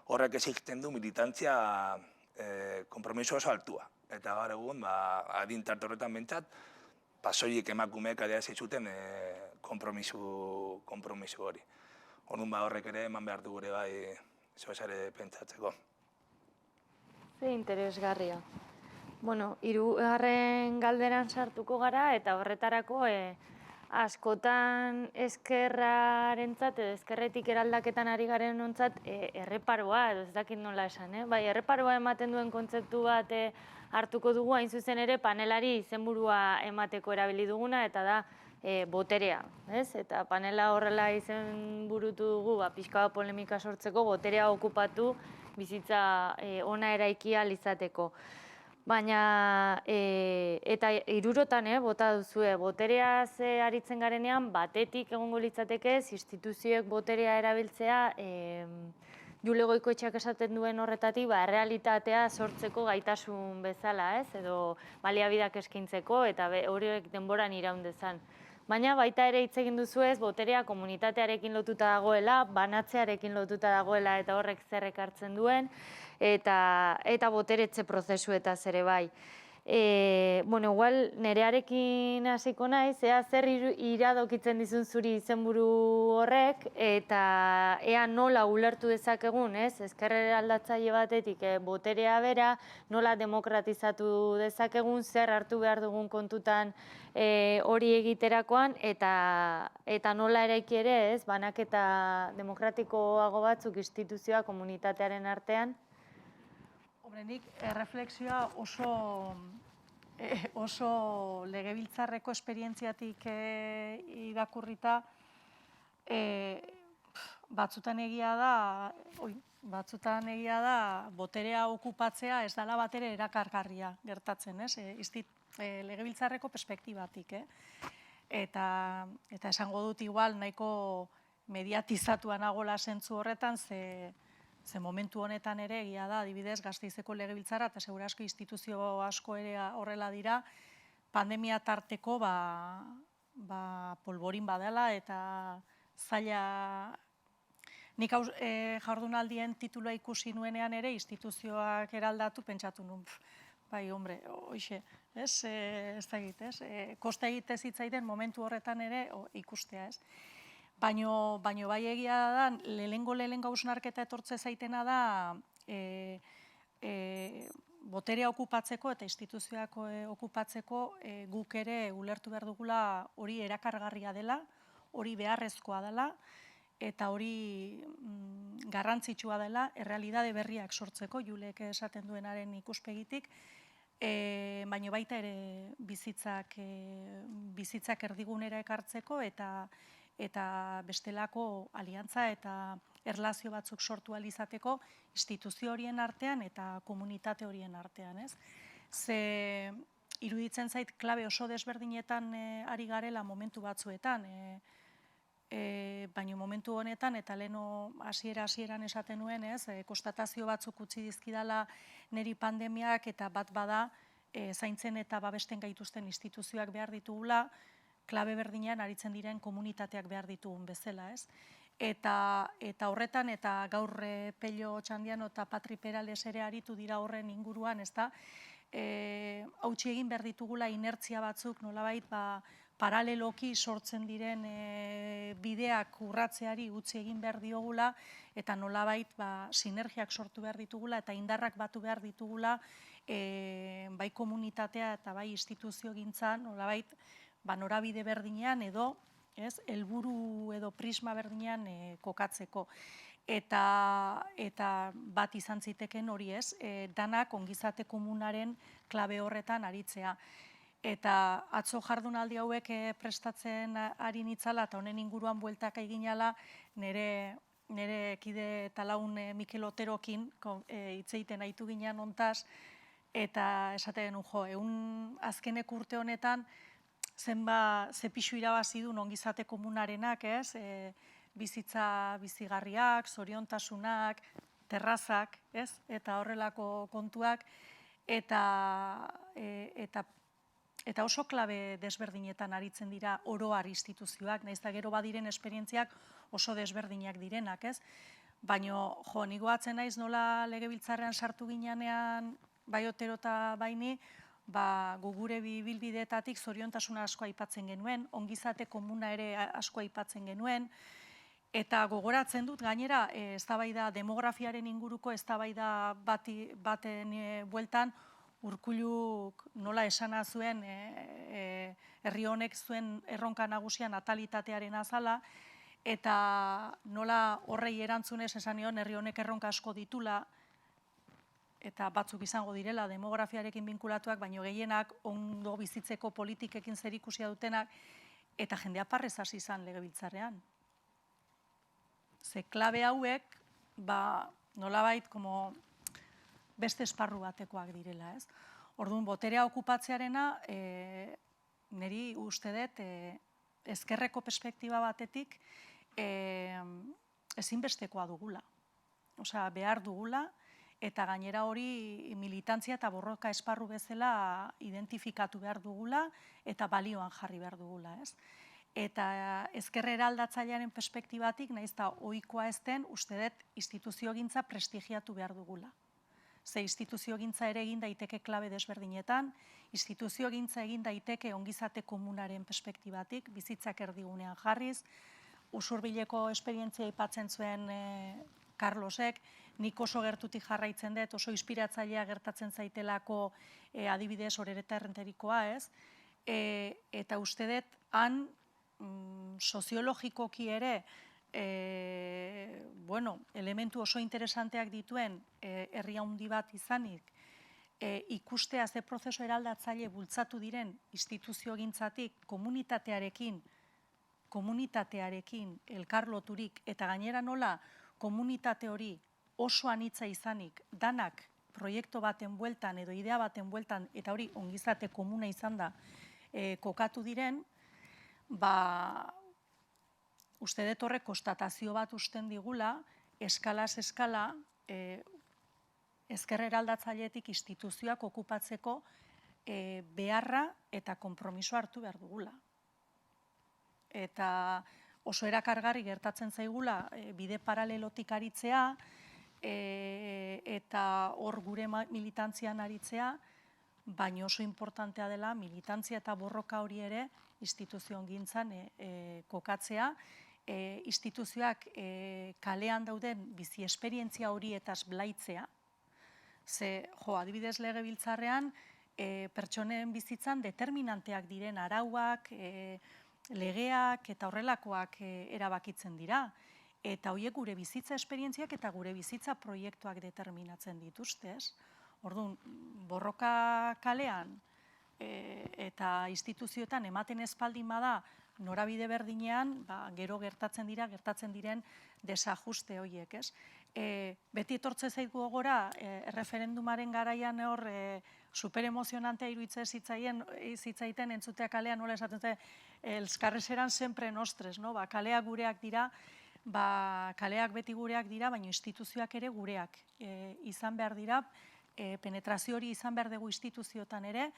horrek exigiten du militantzia konpromiso oso altua. Eta gaur egun, adin tarte horretan bentsat, soilik emakumeek adierazi zuten konpromiso hori. Orduan horrek ere eman behar du gure bai zehaz ere pentsatzeko. Ze interesgarria. Bueno, hirugarren galderan sartuko gara eta horretarako askotan ezkerrarentzat edo ezkerretik eraldaketan ari garen ontzat erreparoa edo ez dakit nola esan, Bai, erreparoa ematen duen kontzeptu bat hartuko dugu hain zuzen ere panelari izenburua emateko erabili duguna eta da boterea, ez? Eta panela horrela izenburutu dugu, pixka bat polemika sortzeko, boterea okupatu bizitza ona eraiki ahal izateko. Baina, eta hirurotan bota duzue, botereaz aritzen garenean, batetik egongo litzatekez, instituzioek boterea erabiltzea, Jule Goikoetxeak esaten duen horretatik, errealitatea sortzeko gaitasun bezala, ez? Edo baliabideak eskaintzeko eta horiek denboran iraun dezan. Baina baita ere hitz egin duzuez, boterea komunitatearekin lotuta dagoela, banatzearekin lotuta dagoela eta horrek zer ekartzen duen, eta boteretze prozesuetaz ere bai. Bueno, igual nerearekin hasiko naiz, zer iradokitzen dizun zuri izenburu horrek, eta ea nola ulertu dezakegun, ezker aldatzaile batetik boterea bera, nola demokratizatu dezakegun, zer hartu behar dugun kontutan hori egiterakoan, eta nola eraiki ere, banaketa demokratikoago batzuk instituzioa komunitatearen artean. Hombre, nik erreflexioa oso legebiltzarreko esperientziatik irakurrita batzutan egia da boterea okupatzea ez dela batere erakargarria gertatzen, ez? Legebiltzarreko perspektibatik, Eta esango dut igual nahiko mediatizatua nagola zentzu horretan, ze momentu honetan ere egia da, adibidez, Gasteizeko legebiltzarra eta segurasko instituzio asko ere horrela dira, pandemia tarteko polborin badela eta zaila. Nik jardunaldien titulua ikusi nuenean ere instituzioak eraldatu pentsatu nuen, bai, hombre, hoxe, ez dakit, kosta egite zitzaiten momentu horretan ere ikustea, ez? Baino bai egia da, lehengo hausnarketa etortze zaitena da boterea okupatzeko eta instituzioak okupatzeko guk ere ulertu behar dugula hori erakargarria dela, hori beharrezkoa dela, eta hori garrantzitsua dela errealitate berriak sortzeko, Julek esaten duenaren ikuspegitik, baina baita ere bizitzak erdigunera ekartzeko eta bestelako aliantza eta erlazio batzuk sortu ahal izateko instituzio horien artean eta komunitate horien artean, ez? Ze iruditzen zait klabe oso desberdinetan ari garela momentu batzuetan, baina momentu honetan eta leheno hasieran esaten nuen, ez? Konstatazio batzuk utzi dizkidala niri pandemiak eta bat bada zaintzen eta babesten gaituzten instituzioak behar ditugula, klabe berdinean aritzen diren komunitateak behar ditugun bezala, ez? Eta horretan, eta gaur Pello Txandiano eta Patri Perales ere aritu dira horren inguruan, ez da, hautsi egin behar ditugula inertzia batzuk, nolabait, paraleloki sortzen diren bideak urratzeari utzi egin behar diogula, eta nolabait sinergiak sortu behar ditugula, eta indarrak batu behar ditugula, bai komunitatea eta bai instituzio gintzan, nolabait, norabide berdinean edo, helburu edo prisma berdinean kokatzeko. Eta bat izan ziteken hori, danak ongizate komunaren klabe horretan aritzea. Eta atzo jardunaldi hauek prestatzen ari nitzala eta honen inguruan bueltaka eginala nire kide eta laun Mikel Oterokin hitz egiten aitu ginean hontaz, eta esaten genuen, azkenek urte honetan ze pixu irabazi du ongizate komunarenak, bizitza bizigarriak, zoriontasunak, terrazak, eta horrelako kontuak, eta oso klabe desberdinetan aritzen dira oro har instituzioak, nahiz eta gero badiren esperientziak oso desberdinak direnak, baina nik goatzen naiz nola legebiltzarrean sartu ginean bai Otero eta baini, gure bilbideetatik zoriontasuna asko aipatzen genuen, ongizate komuna ere asko aipatzen genuen, Eta gogoratzen dut, gainera, eztabaida demografiaren inguruko eztabaida baten bueltan, Urkulluk nola esana zuen, herri honek zuen erronka nagusia natalitatearen azala, eta nola horrei erantzunez esan nion herri honek erronka asko ditula, eta batzuk izango direla demografiarekin binkulatuak, baino gehienak ondo bizitzeko politikekin zerikusia dutenak, eta jendea parrez hasi izan legebiltzarrean. Ze klabe hauek, nolabait, beste esparru batekoak direla, ez? Orduan, boterea okupatzearena, niri uste dut, ezkerreko perspektiba batetik, ezinbestekoa dugula. Osea, behar dugula, eta gainera hori militantzia eta borroka esparru bezala identifikatu behar dugula, eta balioan jarri behar dugula, ez? Eta ezker eraldatzailearen perspektibatik, nahiz eta ohikoa ez den, uste dut instituziogintza prestigiatu behar dugula. Ze instituziogintza ere egin daiteke klabe desberdinetan, instituziogintza egin daiteke ongizate komunaren perspektibatik, bizitzak erdigunean jarriz, usurbileko esperientzia aipatzen zuen Carlosek, nik oso gertutik jarraitzen dut, oso inspiratzailea gertatzen zaitelako adibidez Orereta Errenterikoa, ez? Eta uste dut, han soziologikoki ere, elementu oso interesanteak dituen herri handi bat izanik, ikustea ze prozesu eraldatzaile bultzatu diren instituziogintzatik komunitatearekin elkarloturik, eta gainera nola komunitate hori oso anitza izanik, danak proiektu baten bueltan edo idea baten bueltan, eta hori ongizate komuna izan da kokatu diren, uste dut horrek konstatazio bat usten digula, eskalaz eskala, ezker eraldatzailetik instituzioak okupatzeko beharra eta konpromiso hartu behar dugula. Eta oso erakargarri gertatzen zaigula bide paralelotik aritzea, eta hor gure militantzian aritzea, baina oso importantea dela militantzia eta borroka hori ere instituziogintzan kokatzea, instituzioak kalean dauden bizi esperientzia horietaz blaitzea. Ze, adibidez legebiltzarrean, pertsonen bizitzan determinanteak diren arauak, legeak eta horrelakoak erabakitzen dira. Eta horiek gure bizitza esperientziak eta gure bizitza proiektuak determinatzen dituzte, ez? Orduan, borroka kalean eta instituzioetan ematen espaldin bada norabide berdinean, gero gertatzen diren desajuste horiek, ez? Beti etortze zaigu gogora, erreferendumaren garaian hor superemozionantea iruditzen zitzaiten entzutea kalean, nola esaten zuten, els carrers eran sempre nostres, kaleak gureak dira, kaleak beti gureak dira, baina instituzioak ere gureak izan behar dira, penetrazio hori izan behar dugu instituzioetan ere,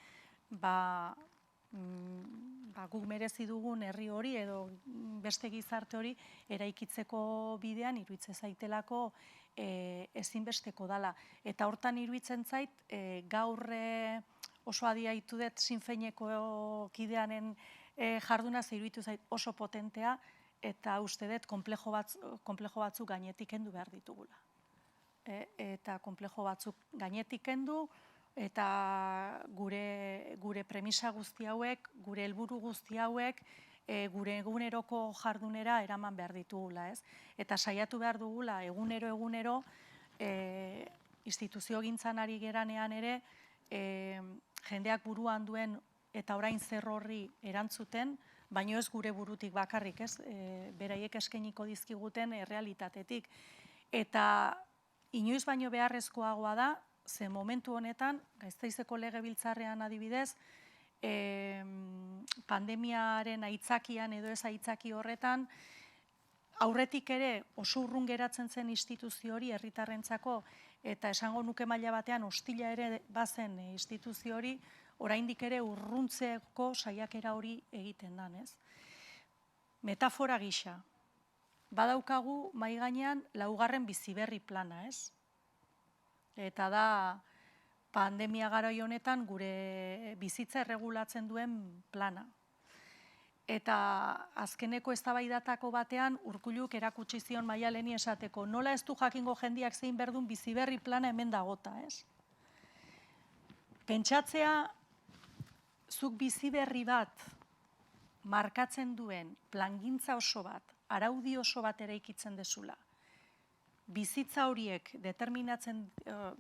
guk merezi dugun herri hori edo beste gizarte hori eraikitzeko bidean iruditzen zaitelako ezinbesteko dala. Eta hortan iruditzen zait, gaur oso adiaitu dut Sinn Féineko kideanen jarduna, ze iruditu zait oso potentea, eta uste dut konplejo batzuk gainetik kendu behar ditugula. Eta konplejo batzuk gainetik kendu, eta gure premisa guzti hauek, gure helburu guzti hauek, gure eguneroko jardunera eraman behar ditugula, ez? Eta saiatu behar dugula egunero instituziogintzan ari geranean ere, jendeak buruan duen eta orain zer horri erantzuten, baino ez gure burutik bakarrik, ez? Beraiek eskainiko dizkiguten errealitatetik. Eta inoiz baino beharrezkoagoa da, ze momentu honetan, Gasteizeko legebiltzarrean adibidez, pandemiaren aitzakian edo ez aitzaki horretan, aurretik ere oso urrun geratzen zen instituzio hori herritarrentzako, eta esango nuke maila batean hostila ere bazen instituzio hori, oraindik ere urruntzeko saiakera hori egiten dan, ez? Metafora gisa, badaukagu mahai gainean 4. biziberri plana, ez? Eta da pandemia garai honetan gure bizitza erregulatzen duen plana. Eta azkeneko eztabaidatako batean Urkulluk erakutsi zion Maialeni esateko nola ez du jakingo jendiak zein berdun bizi berri plana hemen dagota, ez? Pentsatzea zuk bizi berri bat markatzen duen plangintza oso bat, araudi oso bat eraikitzen dezula. Bizitza horiek determinatzen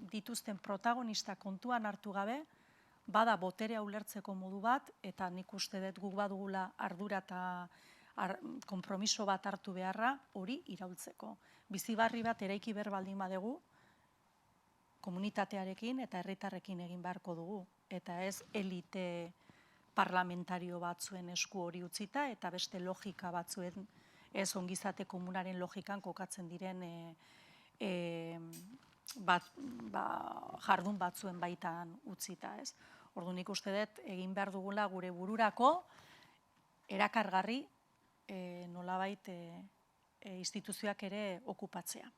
dituzten protagonista kontuan hartu gabe, bada boterea ulertzeko modu bat, eta nik uste dut guk badugula ardura eta konpromiso bat hartu beharra hori iraultzeko. Bizibarri bat eraiki behar baldin badegu, komunitatearekin eta herritarrekin egin beharko dugu. Eta ez elite parlamentario batzuen esku hori utzita, eta beste logika batzuen, ez ongizate komunaren logikan kokatzen diren jardun batzuen baitan utzita, ez? Orduan nik uste dut egin behar dugula gure bururako erakargarri nolabait instituzioak ere okupatzea.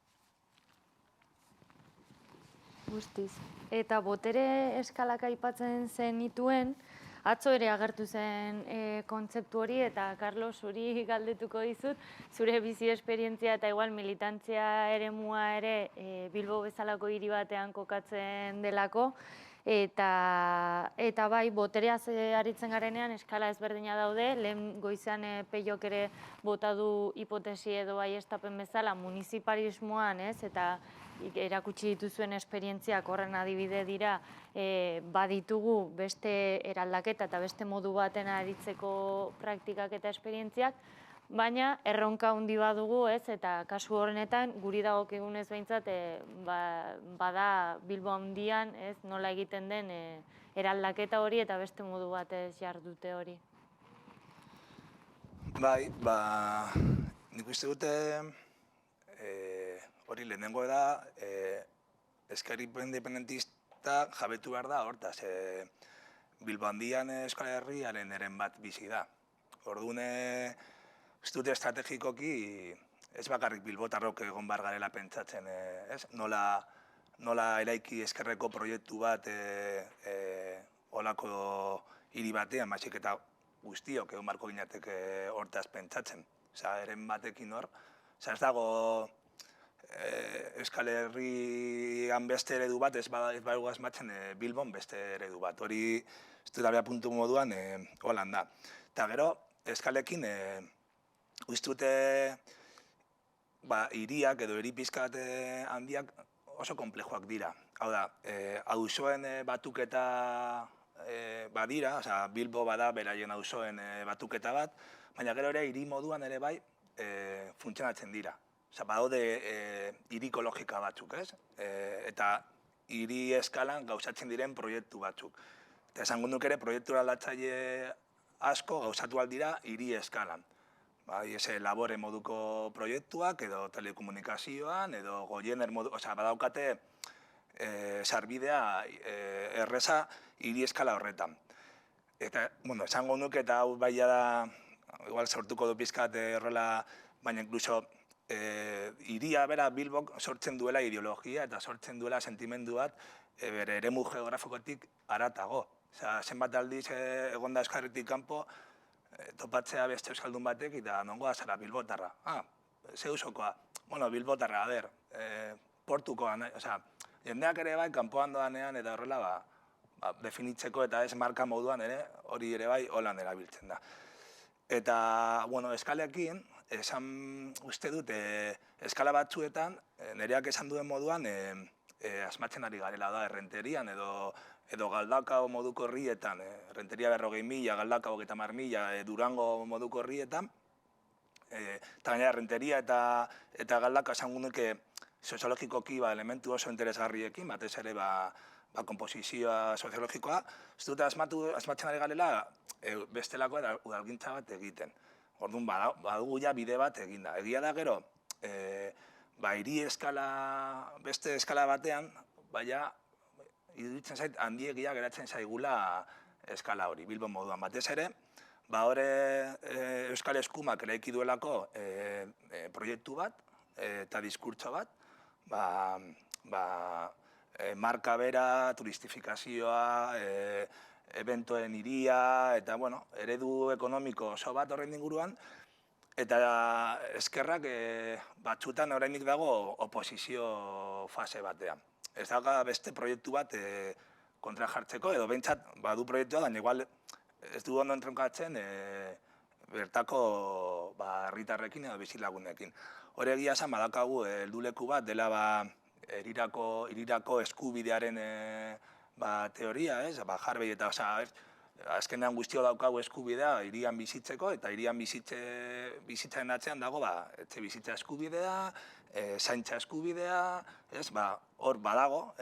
Guztiz. Eta botere eskalak aipatzen zenituen, atzo ere agertu zen kontzeptu hori, eta Carlos, zuri galdetuko dizut, zure bizi esperientzia eta igual militantzia eremua ere Bilbo bezalako hiri batean kokatzen delako, eta bai, botereaz aritzen garenean eskala ezberdina daude, lehen goizean Peiok ere bota du hipotesi edo baiestapen bezala munizipalismoan, ez, eta erakutsi dituzuen esperientziak horren adibide dira, baditugu beste eraldaketa eta beste modu baten aritzeko praktikak eta esperientziak, baina erronka handi badugu, ez, eta kasu horrenetan guri dagokigunez behintzat bada Bilbo handian, ez, nola egiten den eraldaketa hori eta beste modu batez jardute hori. Bai, nik uste dute hori lehenengo da, eskari independentista jabetu behar da, hortaz, Bilbo handian Euskal Herriaren eren bat bizi da. Orduan, uste dute estrategikoki ez bakarrik bilbotarrok egon behar garela pentsatzen, ez? Nola eraiki eskerreko proiektu bat olako hiri batean, baizik eta guztiok egon beharko ginateke hortaz pentsatzen. Osa, eren batekin hor, ez dago Euskal Herrian beste eredu bat, ez badugu asmatzen Bilbon beste eredu bat. Hori, ez dut abia puntu moduan, holan da. Eta gero, Euskalekin, uste dute hiriak edo hiri pizkat handiak oso konplejoak dira. Hau da, auzoen batuketa badira, Bilbo bada beraien auzoen batuketa bat, baina gero ere hiri moduan ere bai funtzionatzen dira. Badaude hiriko logika batzuk, ez? Eta hiri eskalan gauzatzen diren proiektu batzuk. Eta esango duk ere proiektu aldatzaile asko gauzatu aldira hiri eskalan. Labore moduko proiektuak, edo telekomunikazioan, edo goiener modu, badaukate sarbidea erreza hiri eskala horretan. Eta, esango duk eta hau baia da, igual sortuko du pizkat horrela, baina inkluso hiria bera Bilbok sortzen duela ideologia eta sortzen duela sentimendu bat bere eremu geografikotik haratago. Zenbat aldiz egonda Euskarritik kanpo topatzea beste euskaldun batek eta nongoa zara bilbotarra. Zeusokoa, bilbotarra, portukoa, jendeak ere bai kanpoan doanean eta horrela definitzeko eta ez marka moduan ere hori ere bai holan erabiltzen da. Eta, eskaleekin, esan uste dut, eskala batzuetan, nereak esan duen moduan, asmatzen ari garela da, errenterian edo Galdakao moduko herrietan, errenteria 40.000, Galdakao 30.000, Durango moduko herrietan, eta gaina errenteria eta Galdakao esan nuke soziologikoki elementu oso interesgarriekin, batez ere komposizioa soziologikoa, ez dut asmatzen ari garela bestelako udalgintza bat egiten. Orduan, badugu ja bide bat eginda. Egia da gero, hiri eskala, beste eskala batean, baina iruditzen zait handiegia geratzen zaigula eskala hori, Bilbo moduan. Batez ere, hori Euskal Eskumak eraiki duelako proiektu bat eta diskurtso bat, marka bera, turistifikazioa, eventoen hiria, eta, bueno, eredu ekonomiko oso bat horren inguruan, eta eskerrak batzutan oraindik dago oposizio fase batean. Ez dago beste proiektu bat kontra jartzeko, edo behintzat badu proiektua, baina igual ez du ondo entronkatzen bertako herritarrekin edo bizilagunekin. Hore egia esan badakagu helduleku bat dela hirirako eskubidearen teoria, Harvey eta azkenean guztio daukagu eskubidea hirian bizitzeko, eta hirian bizitzaren atzean dago etxe bizitza eskubidea, zaintza eskubidea, hor badago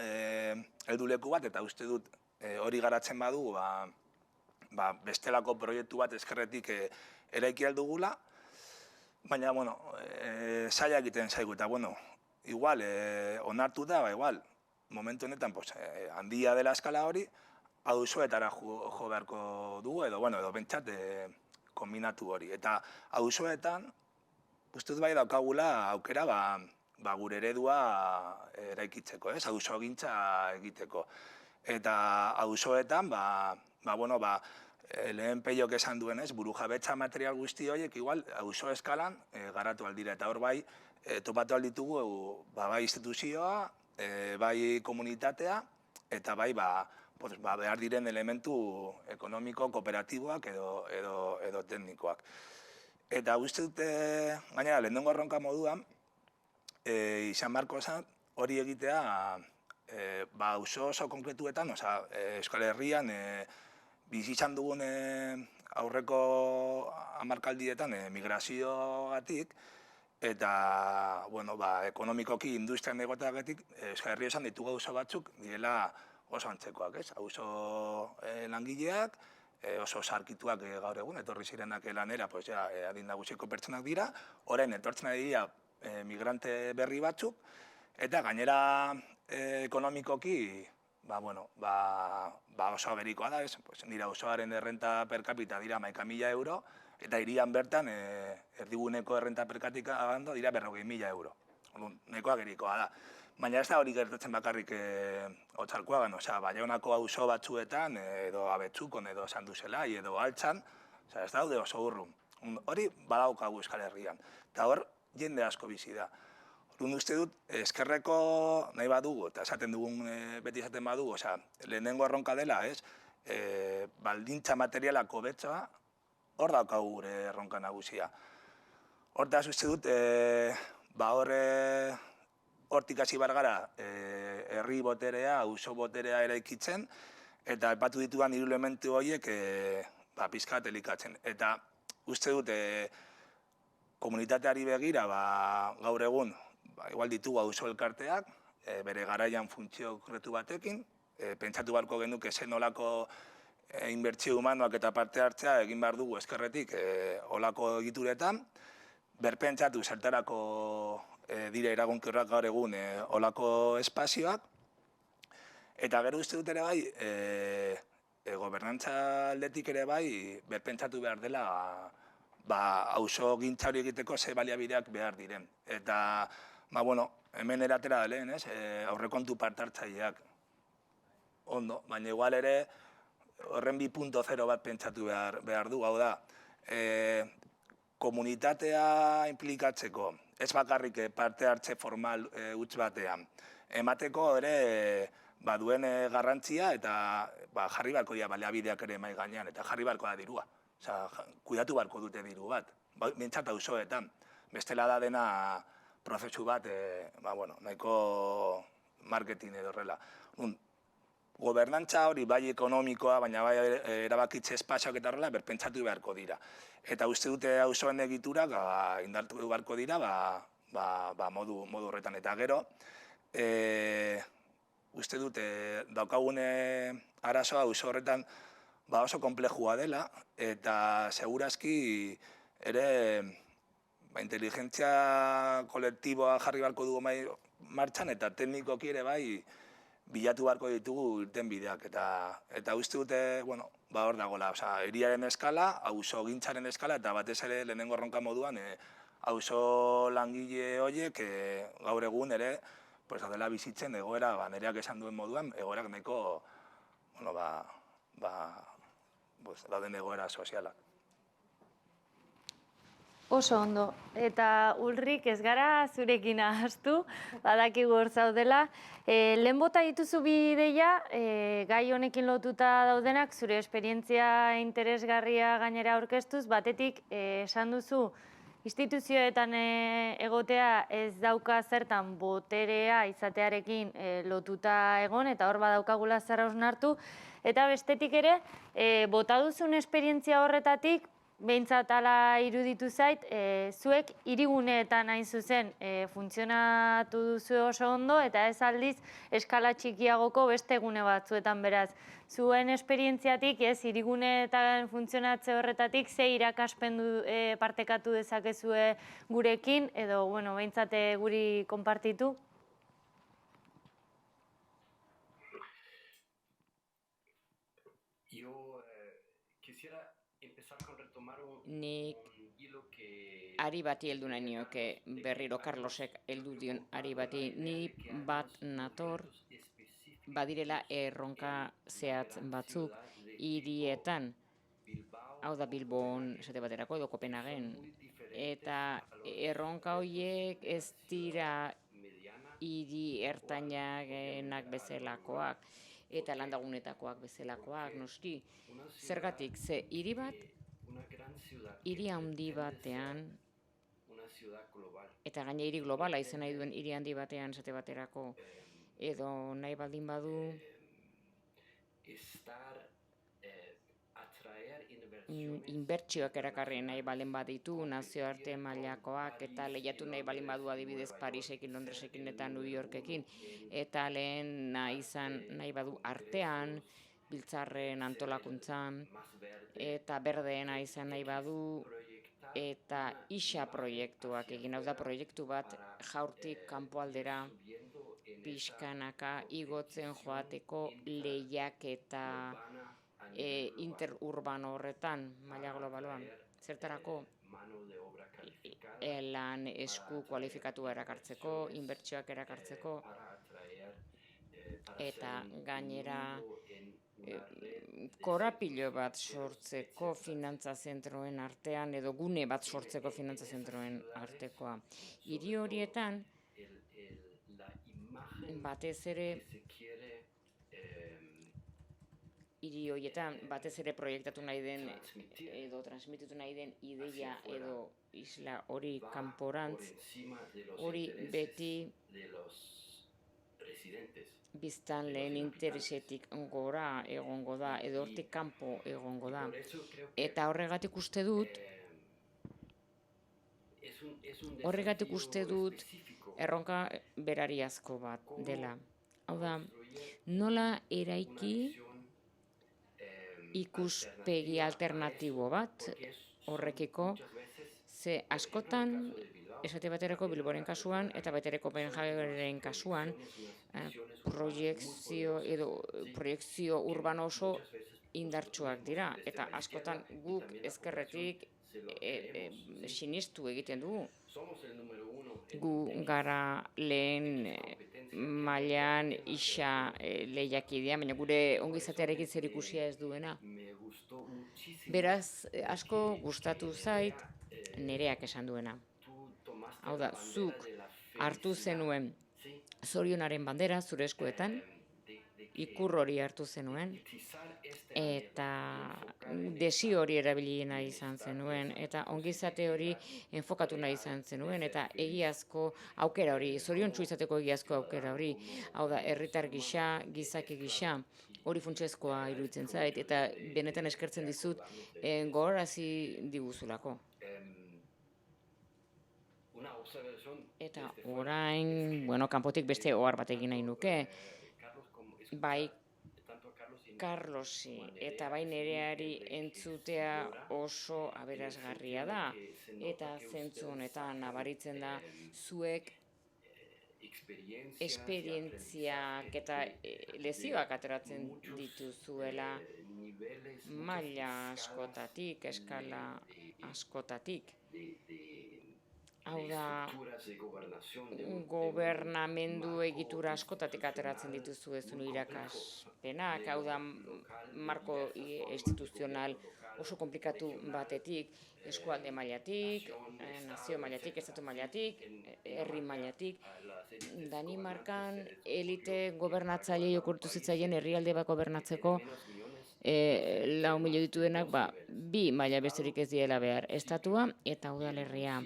helduleku bat, eta uste dut hori garatzen badugu bestelako proiektu bat ezkerretik eraiki aldugula, baina, zaila egiten zaigu, eta, igual, onartu da, igual, momentu honetan, handia dela eskala hori, auzoetara jo beharko dugu, edo bentsat kombinatu hori. Eta auzoetan, uste dut bai daukagula aukera gure eredua eraikitzeko, auzogintza egiteko. Eta auzoetan, lehen Peiok esan duenez, burujabetza material guzti horiek igual auzo eskalan garatu aldira. Eta hor bai, topatu alditugu bai instituzioa, bai komunitatea, eta bai behar diren elementu ekonomiko, kooperatiboak edo teknikoak. Eta uste dute, gainera, lehenengo erronka moduan, izan beharko zen hori egitea auzo oso konkretuetan, Euskal Herrian bizitzan dugun aurreko hamarkaldietan migrazioagatik, eta ekonomikoki industrian egoteagatik Euskal Herria esan ditugu auzo batzuk direla oso antzekoak, auzo langileak, oso sarkituak gaur egun, etorri zirenak lanera, adin nagusiko pertsonak dira, orain etortzen ari dira migrante berri batzuk, eta gainera ekonomikoki oso agerikoa da, nire auzoaren errenta per capita dira 11.000 euro, eta hirian bertan erdiguneko errenta per capita dira 40.000 euro. Neko agerikoa da. Baina ez da hori gertatzen bakarrik Otxarkoagan, Baionako auzo batzuetan, edo Abetzukon, edo Sanduzelai, edo Altxan, ez daude oso urrun. Hori badaukagu Euskal Herrian, eta hor jende asko bizi da. Orduan uste dut, eskerreko nahi badugu, eta beti esaten badugu, lehenengo erronka dela, baldintza materialak hobetza, hor daukagu gure erronka nagusia. Hortaz uste dut, hortik hasi behar gara herri boterea, auzo boterea eraikitzen, eta aipatu ditudan hiru elementu horiek pixkat elikatzen. Eta uste dut, komunitateari begira gaur egun, igual ditugu auzo elkarteak, bere garaian funtzio konkretu batekin, pentsatu beharko genuke zen olako inbertsio humanoak eta parte hartzea egin behar dugu ezkerretik olako egituretan, berpentsatu zertarako dire iragonkorrak gaur egun olako espazioak, eta gero uste dut ere bai, gobernantza aldetik ere bai, berpentsatu behar dela auzo gintza hori egiteko ze baliabideak behar diren. Eta, hemen eratera da lehen, aurrekontu parte hartzaileak. Ondo, baina igual ere horren 2.0 bat pentsatu behar du, hau da, komunitatea implikatzeko, ez bakarrik parte hartze formal huts batean, emateko ere duen garrantzia eta jarri beharko dira baliabideak ere mahai gainean, eta jarri beharko da dirua. Kuidatu beharko dute diru bat, bintzat auzoetan. Bestela da dena prozesu bat, nahiko marketing edo horrela. Gobernantza hori bai ekonomikoa, baina bai erabakitze espazioak eta horrela berpentsatu beharko dira. Eta uste dute auzoen egiturak indartu beharko dira modu horretan. Eta gero, uste dute daukagune arazoa auzo horretan oso komplejua dela, eta segurazki ere inteligentzia kolektiboa jarri beharko dugu martxan, eta teknikoki ere bai bilatu beharko ditugu irten bideak. Eta uste dute, hor dagoela, hiriaren eskala, auzo gintzaren eskala, eta batez ere lehenengo erronka moduan, auzo langile horiek gaur egun ere, dela bizitzen egoera, nereak esan duen moduan, egoerak nahiko dauden egoera sozialak. Oso ondo. Eta Ulrik, ez gara zurekin ahaztu, badakigu hor zaudela. Lehen bota dituzu bi ideia, gai honekin lotuta daudenak, zure esperientzia interesgarria gainera aurkeztuz, batetik esan duzu instituzioetan egotea ez dauka zertan boterea izatearekin lotuta egon, eta hor badaukagula zer hausnartu. Eta bestetik ere, bota duzun esperientzia horretatik, behintzat hala iruditu zait, zuek hiriguneetan hain zuzen funtzionatu duzu oso ondo, eta ez aldiz eskala txikiagoko beste gune batzuetan, beraz. Zuen esperientziatik, hiriguneetan funtzionatze horretatik, ze irakaspen partekatu dezakezue gurekin, edo, behintzat guri konpartitu? Nik ari bati heldu nahi nioke, berriro Carlosek heldu dion ari bati, ni bat nator badirela erronka zehatz batzuk hirietan, hau da Bilbon esate baterako edo Kopenhagen, eta erronka horiek ez dira hiri ertainagenak bezalakoak eta landagunetakoak bezalakoak, noski. Zergatik, ze hiri bat, hiri handi batean, eta gaine hiri globala izan nahi duen hiri handi batean esate baterako, edo nahi baldin badu inbertsioak erakarri nahi baldin baditu, nazioarte mailakoak, eta lehiatu nahi baldin badu adibidez Parisekin, Londresekin eta New Yorkekin, eta lehen nahi badu artean, biltzarren antolakuntzan, eta berdeena izan nahi badu, eta isa proiektuak egin, hau da proiektu bat Jaurtik kanpoaldera pixkanaka igotzen joateko lehiaketa interurbano horretan, maila globaloan. Zertarako lan esku kualifikatua erakartzeko, inbertsioak erakartzeko, eta gainera korapilo bat sortzeko finantza zentroen artean, edo gune bat sortzeko finantza zentroen artekoa. Hiri horietan, batez ere, proiektatu nahi den, edo transmititu nahi den ideia edo isla hori kanporantz, hori beti biztanleen interesetik gora egongo da, edo hortik kanpo egongo da. Eta horregatik uste dut erronka berariazko bat dela. Hau da, nola eraiki ikuspegi alternatibo bat horrekiko, ze askotan, esate baterako Bilboren kasuan, eta batere Kopenhagenen kasuan, proiektzio urbano oso indartsuak dira, eta askotan guk ezkerretik sinistu egiten dugu. Gu gara lehen mailan isa lehiakidea, baina gure ongizatearekin zer ikusia ez duena. Beraz, asko gustatu zait Nereak esan duena. Hau da, zuk hartu zenuen zorionaren bandera zure eskuetan, ikur hori hartu zenuen, eta desio hori erabili nahi izan zenuen, eta ongizate hori enfokatu nahi izan zenuen, eta egiazko aukera hori, zoriontsu izateko egiazko aukera hori, hau da, herritar gisa, gizaki gisa, hori funtsezkoa iruditzen zait, eta benetan eskertzen dizut gogorarazi diguzulako. Eta orain, kanpotik beste ohar bat egin nahi nuke, bai Carlosi eta bai Nereari entzutea oso aberasgarria da, eta zentzu honetan nabaritzen da zuek esperientziak eta lezioak ateratzen dituzuela maila askotatik, eskala askotatik. Hau da, gobernamendu egitura askotatik ateratzen dituzu ez irakaspenak, hau da, marko instituzional oso komplikatu batetik, eskualde mailatik, nazio mailatik, estatu mailatik, herri mailatik. Danimarkan elite gobernatzaile okurtu zitzaien herrialde bat gobernatzeko 4.000.000 dituenak, 2 maila besterik ez diela behar, estatua eta udalerria.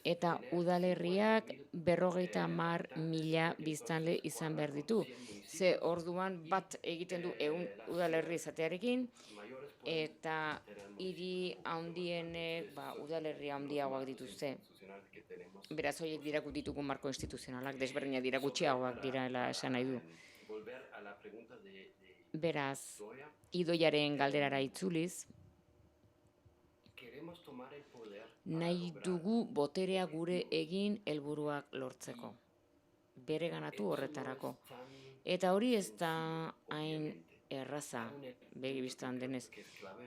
Eta udalerriak 50.000 biztanle izan behar ditu. Ze orduan bat egiten du 100 udalerri izatearekin, eta hiri handienek udalerri handiagoak dituzte. Beraz, horiek dira ditugun marko instituzionalak, desberdinak dira gutxiagoak direla esan nahi du. Beraz, Idoiaren galderara itzuliz, nahi dugu boterea gure egin helburuak lortzeko. Bere ganatu horretarako. Eta hori ez da hain erraza, begi bistan denez.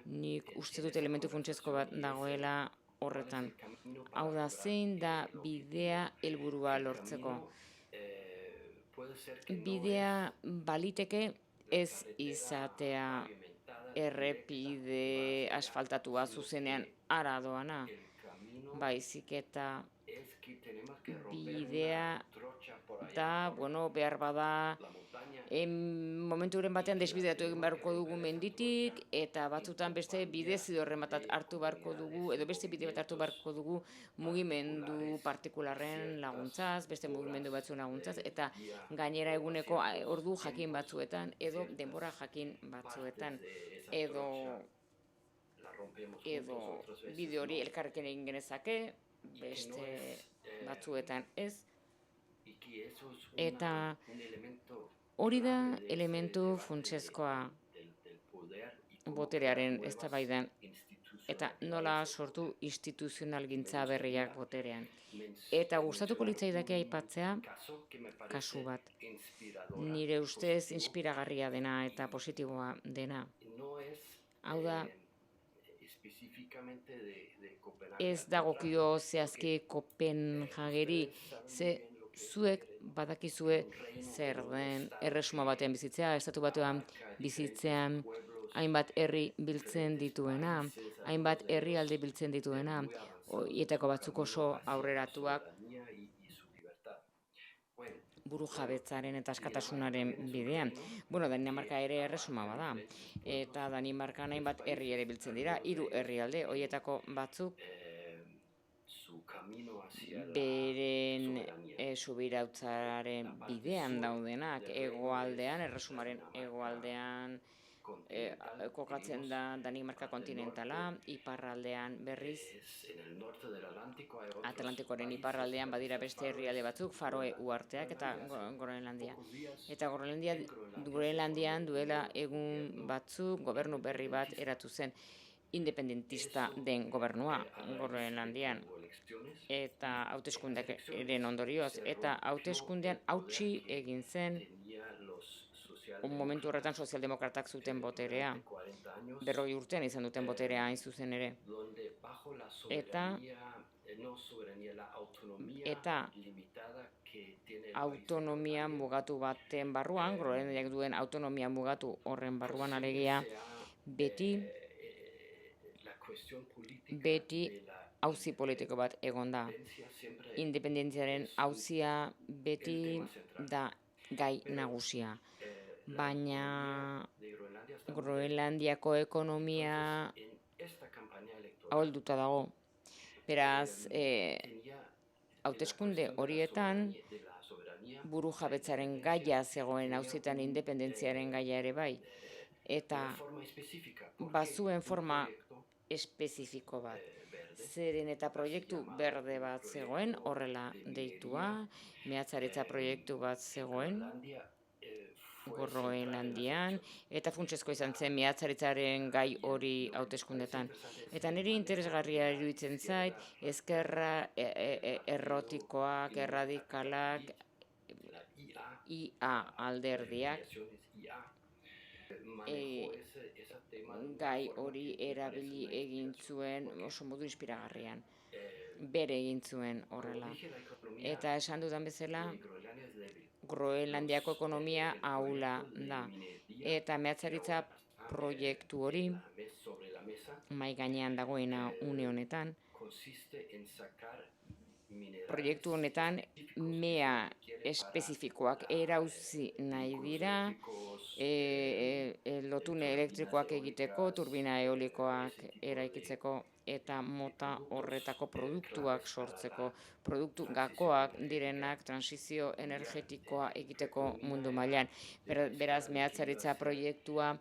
Nik uste dut elementu funtsezko bat dagoela horretan. Hau da, zein da bidea helburua lortzeko. Bidea baliteke ez izatea errepide asfaltatua zuzenean ara doana, baizik eta bidea da, behar bada, momenturen batean desbideratu egin beharko dugu menditik, eta batzutan beste bide zidorren bat hartu beharko dugu, edo beste bide bat hartu beharko dugu mugimendu partikularren laguntzaz, beste mugimendu batzuen laguntzaz, eta gainera eguneko ordu jakin batzuetan, edo denbora jakin batzuetan, edo bide hori elkarrekin egin genezake, beste batzuetan ez, eta hori da elementu funtsezkoa boterearen eztabaidan, eta nola sortu instituzionalgintza berriak boterean. Eta gustatuko litzaidake aipatzea kasu bat. Nire ustez inspiragarria dena eta positiboa dena. Hau da, ez dagokio zehazki Kopenhageri, ze zuek badakizue zer den erresuma batean bizitzea, estatu batean bizitzean, hainbat herri biltzen dituena, hainbat herrialde biltzen dituena, horietako batzuk oso aurreratuak burujabetzaren eta askatasunaren bidean. Danimarka ere erresuma bada, eta Danimarkan hainbat herri ere biltzen dira, 3 herrialde, horietako batzuk beren subirautzaren bidean daudenak, hegoaldean, erresumaren hegoaldean kokatzen da Danimarka kontinentala, iparraldean berriz, Atlantikoaren iparraldean badira beste herrialde batzuk, Faroe uharteak eta Groenlandia. Eta Groenlandian duela egun batzuk gobernu berri bat eratu zen, independentista den gobernua Groenlandian, eta hauteskundeak eren ondorioz, eta hauteskundean hautsi egin zen momentu horretan sozialdemokratak zuten boterea, 40 urtean izan duten boterea hain zuzen ere. Eta autonomia mugatu baten barruan, Groenlandiak duen autonomia mugatu horren barruan alegia, beti auzi politiko bat egon da. Independentziaren auzia beti da gai nagusia. Baina Groenlandiako ekonomia ahulduta dago. Beraz, hauteskunde horietan burujabetzaren gaia zegoen auzitan independentziaren gaia ere bai. Eta bazuen forma espezifiko bat. Zeren eta proiektu berde bat zegoen, horrela deitua, mehatzaritza proiektu bat zegoen, Groenlandian, eta funtsezko izan zen mehatzaritzaren gai hori hauteskundetan. Eta niri interesgarria iruditzen zait, ezkerra errotikoak, erradikalak, IA alderdiak, gai hori erabili egin zuen oso modu inspiragarrian. bere egin zuen horrela. Eta esan dudan bezala, Groenlandiako ekonomia ahula da. Eta mehatzaritza proiektu hori, mahai gainean dagoena une honetan, proiektu honetan mea espezifikoak erauzi nahi dira, lotune elektrikoak egiteko, turbina eolikoak eraikitzeko eta mota horretako produktuak sortzeko, produktu gakoak direnak transizio energetikoa egiteko mundu mailan. Beraz, mehatzaritza proiektua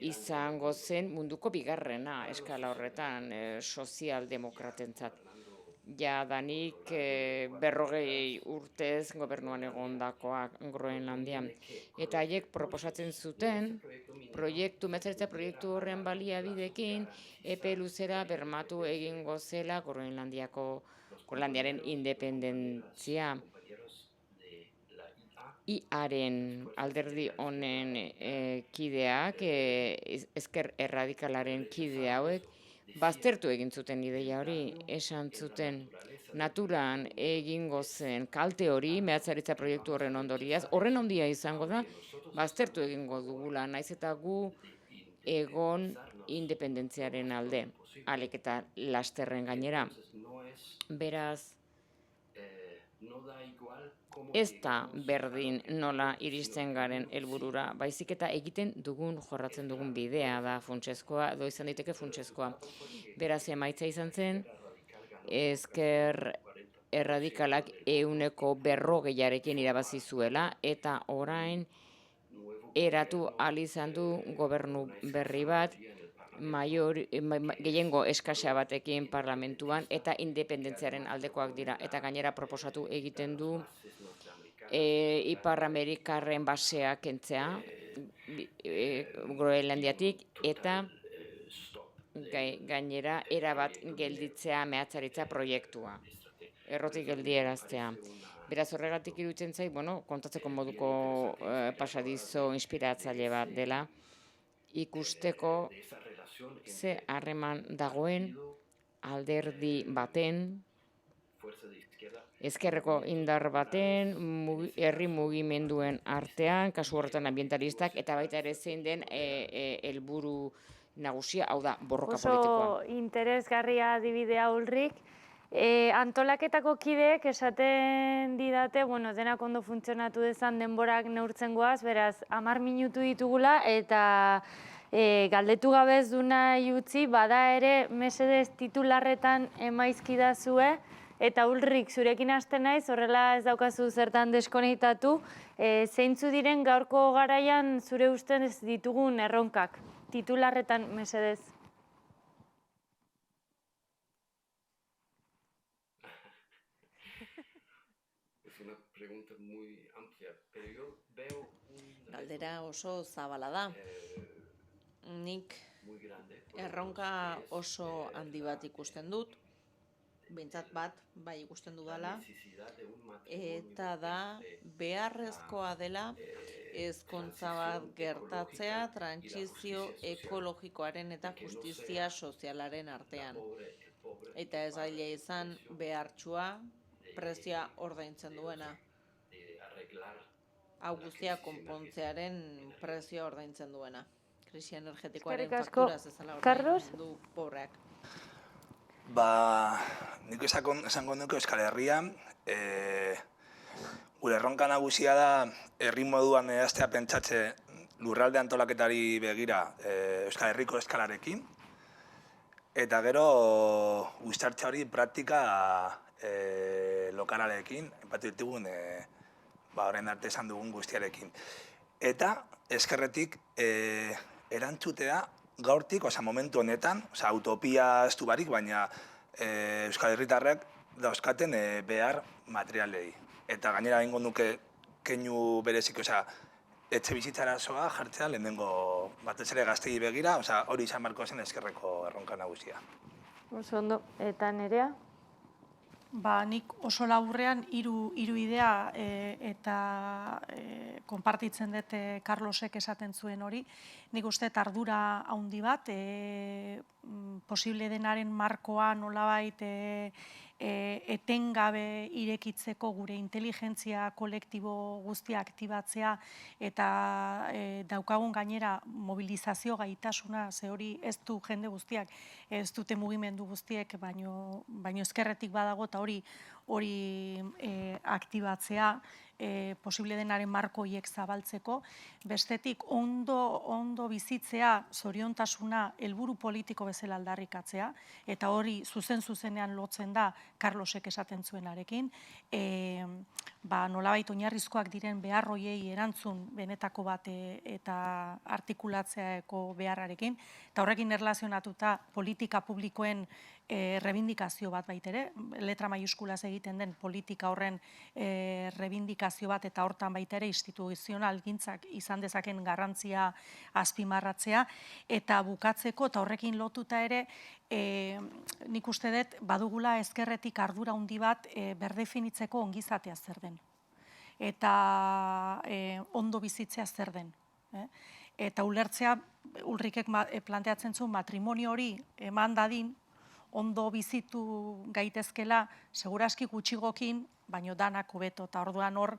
izango zen munduko bigarrena eskala horretan sozialdemokratentzat. Jadanik 40 urtez gobernuan egondakoak Groenlandian. Eta haiek proposatzen zuten mehatzaritza proiektu horren baliabidekin epe luzera bermatu egingo zela Groenlandiaren independentzia. IAren alderdi honen kideak, ezker erradikalaren kide hauek, baztertu egin zuten ideia hori, esan zuten naturan egingo zen kalte hori, mehatzaritza proiektu horren ondoriaz, horren ondia izango da, baztertu egingo dugula, naiz eta gu egon independentziaren alde, ahalik eta lasterren gainera. Beraz, ez da berdin nola iristen garen helburura, baizik eta egiten dugun, jorratzen dugun bidea da funtsezkoa, edo izan daiteke funtsezkoa. Beraz, emaitza izan zen, ezker erradikalak 140arekin irabazi zuela, eta orain eratu ahal izan du gobernu berri bat, gehiengo eskasa batekin parlamentuan, eta independentziaren aldekoak dira, eta gainera proposatu egiten du Ipar-Amerikarren baseak kentzea Groenlandiatik, eta gainera erabat gelditzea mehatzaritza proiektua, errotik geldieraztea. Beraz, horregatik iruditzen zait, kontatzeko moduko pasadizo inspiratzaile bat dela, ikusteko ze harreman dagoen alderdi baten, ezkerreko indar baten, herri mugimenduen artean, kasu horretan ambientalistak, eta baita ere zein den helburu nagusia, hau da, borroka politikoa. Oso interesgarria adibidea Ulrik. Antolaketako kideek esaten didate, denak ondo funtzionatu dezan denborak neurtzen goaz, beraz, 10 minutu ditugula, eta galdetu gabe ez du nahi utzi, bada ere mesedez titularretan emaizkidazue, eta Ulrik, zurekin hasten naiz, horrela ez daukazu zertan deskonektatu, zeintzu diren gaurko garaian zure usten ez ditugun erronkak, titularretan mesedez. Galdera oso zabala da. Nik erronka oso handi bat ikusten dut, behintzat bat, bai ikusten dudala, eta da beharrezkoa dela hezkuntza bat gertatzea trantsizio ekologikoaren eta justizia sozialaren artean. Eta ez gaila izan behartsua prezioa ordaintzen duena. Hau guztia konpontzearen prezioa ordaintzen duena. Krisi energetikoaren fakturaz ezala ordaintzen du pobreak. Nik esango nuke Euskal Herrian, gure erronka nagusia da herri moduan hastea pentsatze lurralde antolaketari begira Euskal Herriko eskalarekin, eta gero uztartza hori praktika lokalarekin, enpatu ditugun orain arte esan dugun guztiarekin. Eta ezkerretik erantzutea gaurtik, momentu honetan, utopia ez du barik, baina Euskal Herritarrek dauzkaten behar materialei. Eta gainera egingo nuke keinu berezik, etxe bizitzarazoa jartzea lehenengo batez ere gaztei begira, hori izan beharko zen ezkerreko erronka nagusia. Oso ondo, eta Nerea? Nik oso laburrean hiru idea eta konpartitzen dut Carlosek esaten zuen hori. Nik uste ardura handi bat, posible denaren markoa nolabait etengabe irekitzeko gure inteligentzia kolektibo guztia aktibatzea eta daukagun gainera mobilizazio gaitasuna, ze hori ez du jende guztiak, ez dute mugimendu guztiek, baino ezkerretik badago eta hori aktibatzea, posible denaren marko hiek zabaltzeko. Bestetik, ondo bizitzea, zoriontasuna, helburu politiko bezala aldarrikatzea, eta hori zuzenean lotzen da Carlosek esaten zuenarekin, nolabait oinarrizkoak diren behar hoiei erantzun benetako bat eta artikulatzeako beharrarekin, eta horrekin erlazionatuta politika publikoen rebindikazio bat baitere, letra maiuskulaz egiten den politika horren rebindikazio bat eta hortan baitere instituzional gintzak izan dezaken garrantzia azpimarratzea, eta bukatzeko eta horrekin lotuta ere nik uste dut badugula ezkerretik ardura handi bat berdefinitzeko ongizatea zer den eta ondo bizitzea zer den. Eta ulertzea, Ulrikek planteatzen zuen matrimonio hori eman dadin, ondo bizitu gaitezkela, seguraski gutxigokin, baino danak hobeto, eta orduan hor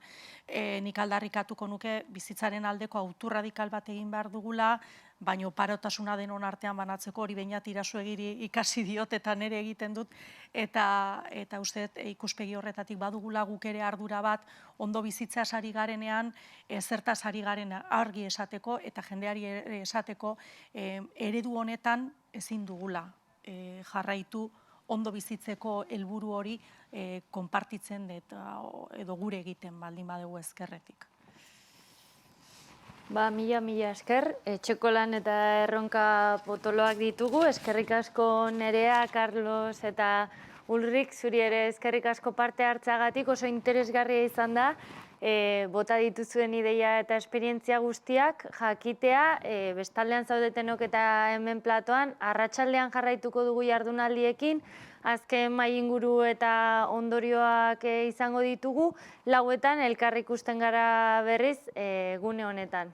nik aldarrikatuko nuke bizitzaren aldeko autu radikal bat egin behar dugula, baino parotasuna denon artean banatzeko hori behinat irasu egiri ikasi diot eta nire egiten dut, eta uste ikuspegi horretatik badugula guk ere ardura bat ondo bizitza sari garenean, zertaz ari garen argi esateko eta jendeari esateko eredu honetan ezin dugula jarraitu ondo bizitzeko helburu hori konpartitzen edo gure egiten baldin badugu ezkerretik. Mila esker, etxeko lan eta erronka potoloak ditugu, eskerrik asko Nerea, Carlos eta Ulrik, zuri ere eskerrik asko parte hartzagatik, oso interesgarria izan da, bota dituzuen ideia eta esperientzia guztiak, jakitea, bestaldean zaudetenok eta hemen platoan, arratsaldean jarraituko dugu jardunaldiekin, azken mahai inguru eta ondorioak izango ditugu, 4:00 elkar ikusten gara berriz gune honetan.